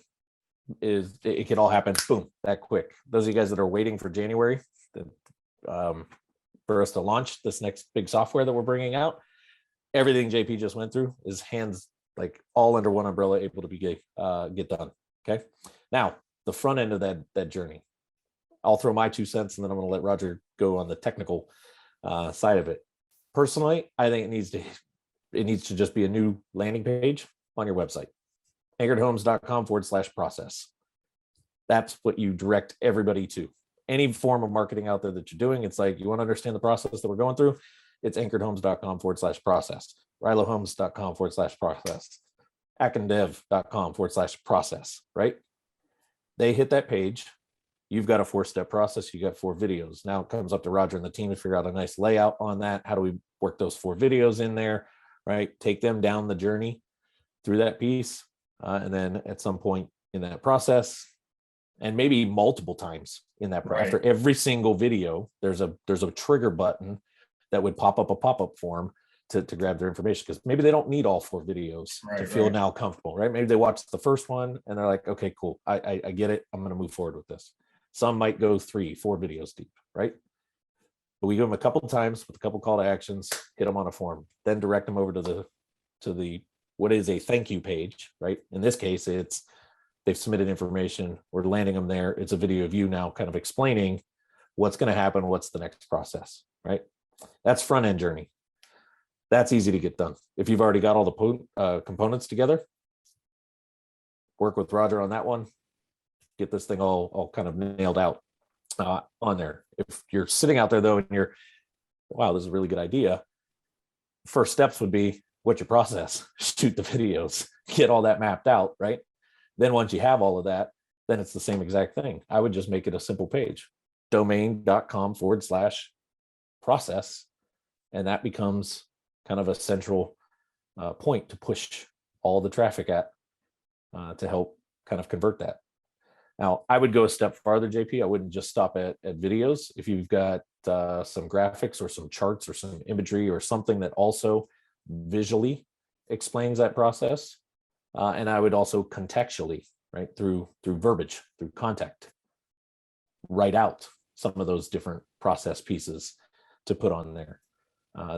it could all happen, boom, that quick. Those of you guys that are waiting for January for us to launch this next big software that we're bringing out, everything JP just went through is hands like all under one umbrella, able to be get done. Okay. Now the front end of that journey, I'll throw my 2 cents and then I'm going to let Roger go on the technical side of it. Personally, I think it needs to just be a new landing page on your website. anchoredhomes.com/process. That's what you direct everybody to. Any form of marketing out there that you're doing, it's like, you want to understand the process that we're going through, it's anchoredhomes.com/process, rilohomes.com/process, acondev.com/process, right? They hit that page. You've got a 4-step process. You got 4 videos. Now it comes up to Roger and the team to figure out a nice layout on that. How do we work those 4 videos in there, right? Take them down the journey through that piece. And then at some point in that process, and maybe multiple times in that, right, after every single video, there's a trigger button that would pop up a pop-up form to grab their information, because maybe they don't need all 4 videos to feel now comfortable, right? Maybe they watch the first one and they're like, okay, cool, I get it, I'm going to move forward with this. Some might go 3, 4 videos deep, right? But we give them a couple of times with a couple call to actions, hit them on a form, then direct them over to the what is a thank you page, right? In this case, it's they've submitted information, we're landing them there. It's a video of you now kind of explaining what's going to happen, what's the next process, right? That's front end journey. That's easy to get done. If you've already got all the components together, work with Roger on that one, get this thing all kind of nailed out on there. If you're sitting out there though, and you're, wow, this is a really good idea. First steps would be, what's your process? Shoot the videos, get all that mapped out, right? Then once you have all of that, then it's the same exact thing. I would just make it a simple page, domain.com/process. And that becomes kind of a central point to push all the traffic at to help kind of convert that. Now, I would go a step farther, JP. I wouldn't just stop at videos. If you've got some graphics or some charts or some imagery or something that also visually explains that process, and I would also contextually, right, through verbiage, through context, write out some of those different process pieces to put on there.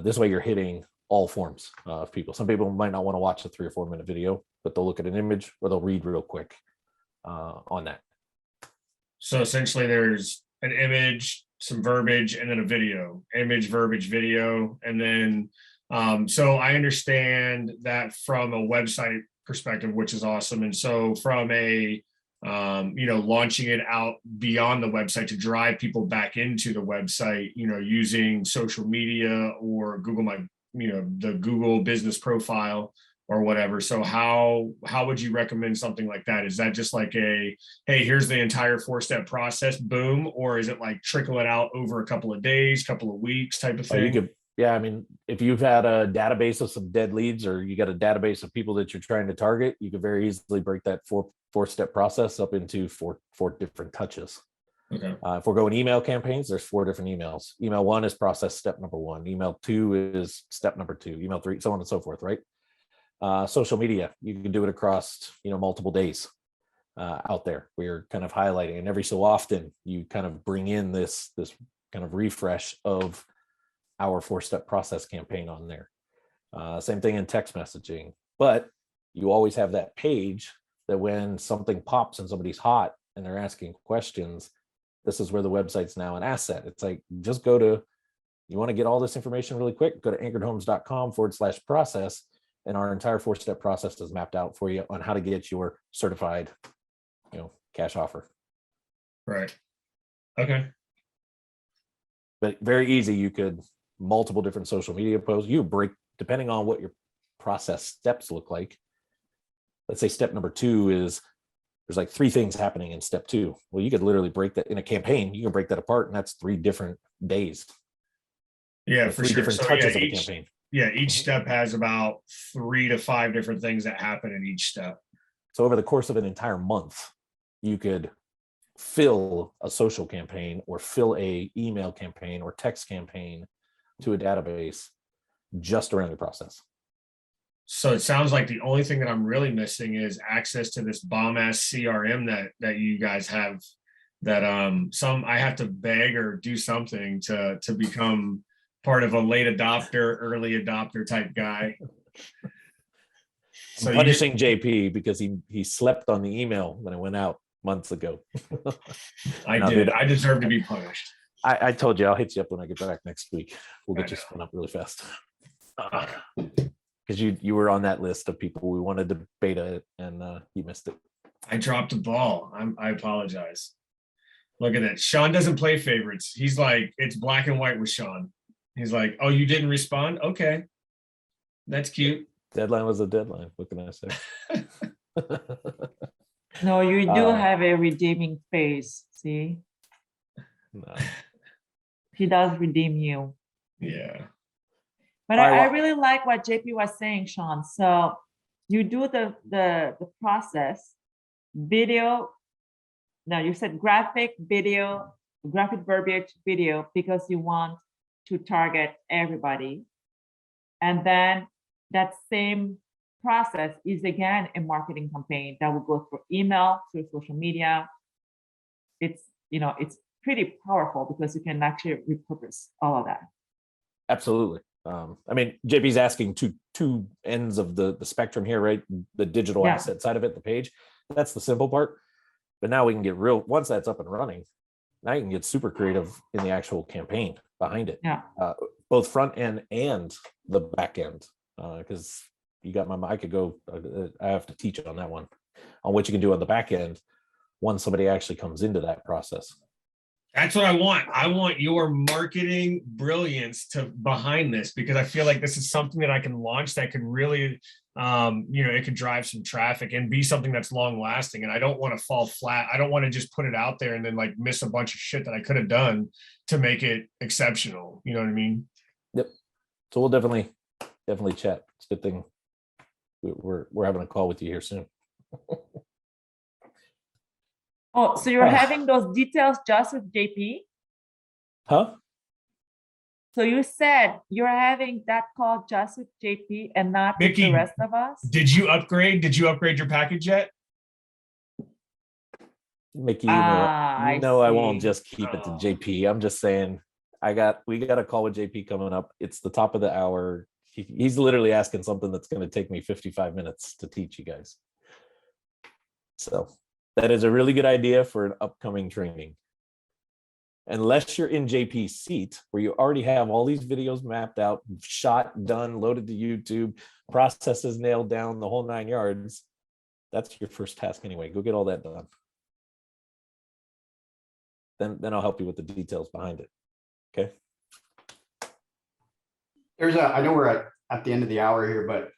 This way you're hitting all forms of people. Some people might not want to watch a 3 or 4 minute video, but they'll look at an image or they'll read real quick on that. So essentially there's an image, some verbiage, and then a video, image, verbiage, video. And then, so I understand that from a website perspective, which is awesome. And so from a, launching it out beyond the website to drive people back into the website, using social media or Google the Google business profile or whatever. So how would you recommend something like that? Is that just like hey, here's the entire 4-step process, boom? Or is it like trickle it out over a couple of days, couple of weeks type of thing? Yeah, I mean, if you've had a database of some dead leads, or you got a database of people that you're trying to target, you could very easily break that 4-step process up into four different touches. Okay. If we're going email campaigns, there's 4 different emails. Email 1 is process step number 1. Email 2 is step number 2. Email 3, so on and so forth, right? Social media, you can do it across, multiple days out there. We're kind of highlighting, and every so often you kind of bring in this kind of refresh of our 4-step process campaign on there. Same thing in text messaging, but you always have that page that when something pops and somebody's hot and they're asking questions, this is where the website's now an asset. It's like, just you want to get all this information really quick, go to anchoredhomes.com/process, and our entire 4-step process is mapped out for you on how to get your certified, cash offer. Right. Okay. But very easy. You could multiple different social media posts. You break, depending on what your process steps look like. Let's say step number 2 is there's like 3 things happening in step 2. Well, you could literally break that in a campaign. You can break that apart, and that's 3 different days. Yeah, for 3 sure. different So touches yeah, of a campaign. each step has about 3 to 5 different things that happen in each step. So over the course of an entire month, you could fill a social campaign or fill a email campaign or text campaign to a database just around your process. So it sounds like the only thing that I'm really missing is access to this bomb ass CRM that you guys have, that I have to beg or do something to become part of a late adopter, early adopter type guy. So punishing JP because he slept on the email when it went out months ago. I did. Dude, I deserve to be punished. I told you I'll hit you up when I get back next week. We'll get you spun up really fast. Because you were on that list of people we wanted to beta it, and you missed it. I dropped the ball. I apologize. Look at that. Sean doesn't play favorites. He's like, it's black and white with Sean. He's like, oh, you didn't respond? Okay. That's cute. Deadline was a deadline. What can I say? No, you do have a redeeming face. See? No. He does redeem you. Yeah. But I really like what JP was saying, Sean. So you do the process, video. Now you said graphic, video, graphic verbiage, video, because you want to target everybody. And then that same process is again a marketing campaign that will go through email, through social media. It's pretty powerful because you can actually repurpose all of that. Absolutely. I mean, JP's asking two ends of the spectrum here, right? The digital asset side of it, the page. That's the simple part. But now we can get real, once that's up and running, now you can get super creative in the actual campaign behind it. Yeah. Both front end and the back end. Because you got I could go, I have to teach on that one, on what you can do on the back end once somebody actually comes into that process. That's what I want. I want your marketing brilliance behind this, because I feel like this is something that I can launch that could really, it could drive some traffic and be something that's long lasting. And I don't want to fall flat. I don't want to just put it out there and then like miss a bunch of shit that I could have done to make it exceptional. You know what I mean? Yep. So we'll definitely chat. It's a good thing we're having a call with you here soon. Oh, so you're having those details just with JP? Huh? So you said you're having that call just with JP and not with the rest of us? Did you upgrade? Did you upgrade your package yet? Mickey, I won't just keep it to JP. I'm just saying we got a call with JP coming up. It's the top of the hour. He's literally asking something that's going to take me 55 minutes to teach you guys. So that is a really good idea for an upcoming training. Unless you're in JP's seat where you already have all these videos mapped out, shot, done, loaded to YouTube, processes nailed down, the whole 9 yards. That's your first task anyway. Go get all that done. Then I'll help you with the details behind it. Okay. I know we're at the end of the hour here, but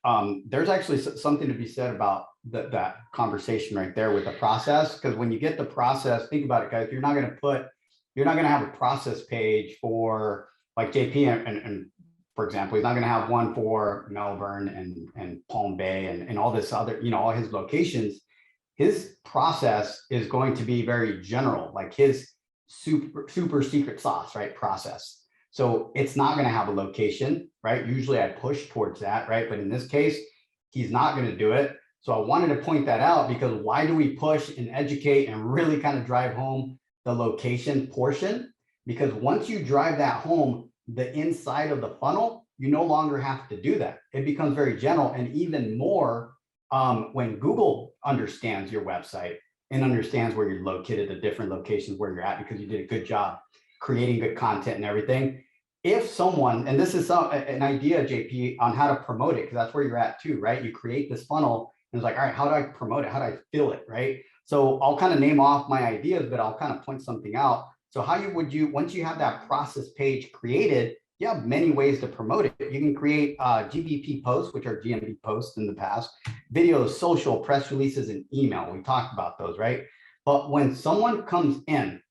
there's actually something to be said about that conversation right there with the process. Because when you get the process, think about it, guys. You're not going to have a process page for like JP and for example, he's not going to have one for Melbourne and Palm Bay and all this other, all his locations. His process is going to be very general. Like his super secret sauce, right? Process. So it's not going to have a location, right? Usually I push towards that, right? But in this case, he's not going to do it. So I wanted to point that out because why do we push and educate and really kind of drive home the location portion? Because once you drive that home, the inside of the funnel, you no longer have to do that. It becomes very general, and even more when Google understands your website and understands where you're located, the different locations where you're at, because you did a good job creating good content and everything. If someone, and this is an idea, JP, on how to promote it, because that's where you're at too, right? You create this funnel and it's like, all right, how do I promote it? How do I fill it, right? So I'll kind of name off my ideas, but I'll kind of point something out. So how would you, once you have that process page created, you have many ways to promote it. You can create GBP posts, which are GMB posts in the past, videos, social, press releases, and email. We talked about those, right? But when someone comes in,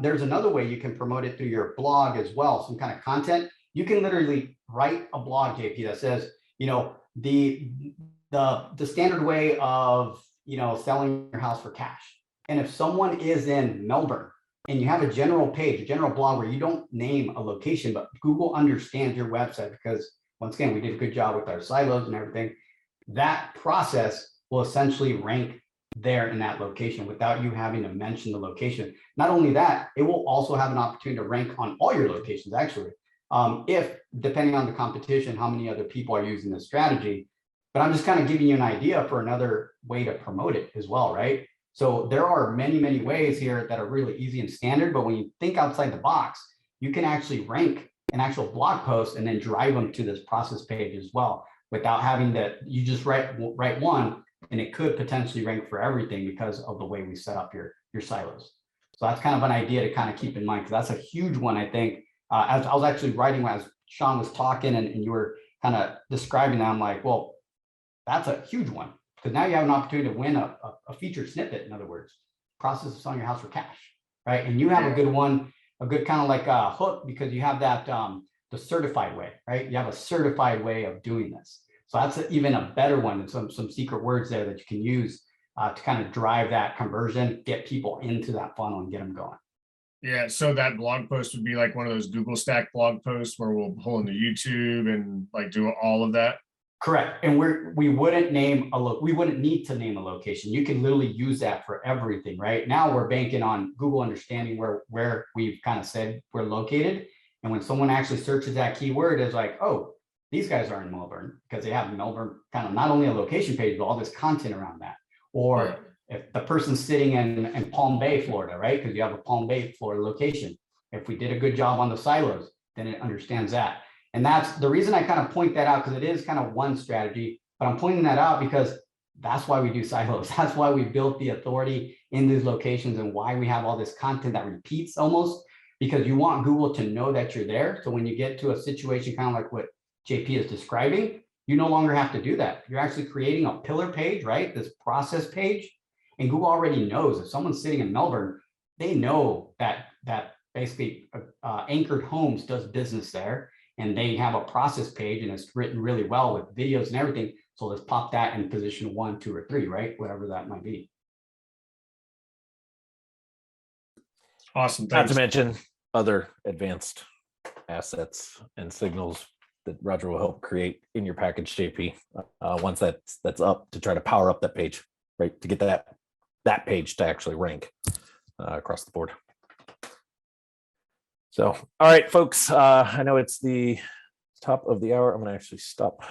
there's another way you can promote it through your blog as well, some kind of content. You can literally write a blog, JP, that says, you know, the standard way of, you know, selling your house for cash. And if someone is in Melbourne and you have a general page, a general blog where you don't name a location, but Google understands your website, because once again, we did a good job with our silos and everything, that process will essentially rank there in that location without you having to mention the location. Not only that, it will also have an opportunity to rank on all your locations, actually, if depending on the competition, how many other people are using this strategy. But I'm just kind of giving you an idea for another way to promote it as well, right? So there are many, many ways here that are really easy and standard, but when you think outside the box, you can actually rank an actual blog post and then drive them to this process page as well, without having to, you just write one, and it could potentially rank for everything because of the way we set up your silos. So that's kind of an idea to kind of keep in mind, because that's a huge one, I think. As I was actually writing as Sean was talking and you were kind of describing that, I'm like, well, that's a huge one, because now you have an opportunity to win a featured snippet. In other words, process of selling your house for cash, right? And you have a good one, a good kind of like a hook, because you have that the certified way, right? You have a certified way of doing this. So that's even a better one, and some secret words there that you can use to kind of drive that conversion, get people into that funnel and get them going. Yeah, so that blog post would be like one of those Google Stack blog posts where we'll pull into YouTube and like do all of that. Correct. And we wouldn't need to name a location. You can literally use that for everything, right? Now we're banking on Google understanding where we've kind of said we're located. And when someone actually searches that keyword, it's like, oh, these guys are in Melbourne, because they have Melbourne kind of not only a location page, but all this content around that. Or if the person's sitting in Palm Bay, Florida, right? Because you have a Palm Bay, Florida location. If we did a good job on the silos, then it understands that. And that's the reason I kind of point that out, because it is kind of one strategy, but I'm pointing that out because that's why we do silos. That's why we built the authority in these locations, and why we have all this content that repeats almost, because you want Google to know that you're there. So when you get to a situation kind of like what JP is describing, you no longer have to do that. You're actually creating a pillar page, right? This process page. And Google already knows if someone's sitting in Melbourne, they know that basically Anchored Homes does business there. And they have a process page and it's written really well with videos and everything. So let's pop that in position 1, 2, or 3, right? Whatever that might be. Awesome. Not to mention other advanced assets and signals that Roger will help create in your package, JP, once that's up, to try to power up that page, right? To get that page to actually rank across the board. So, all right, folks, I know it's the top of the hour. I'm going to actually stop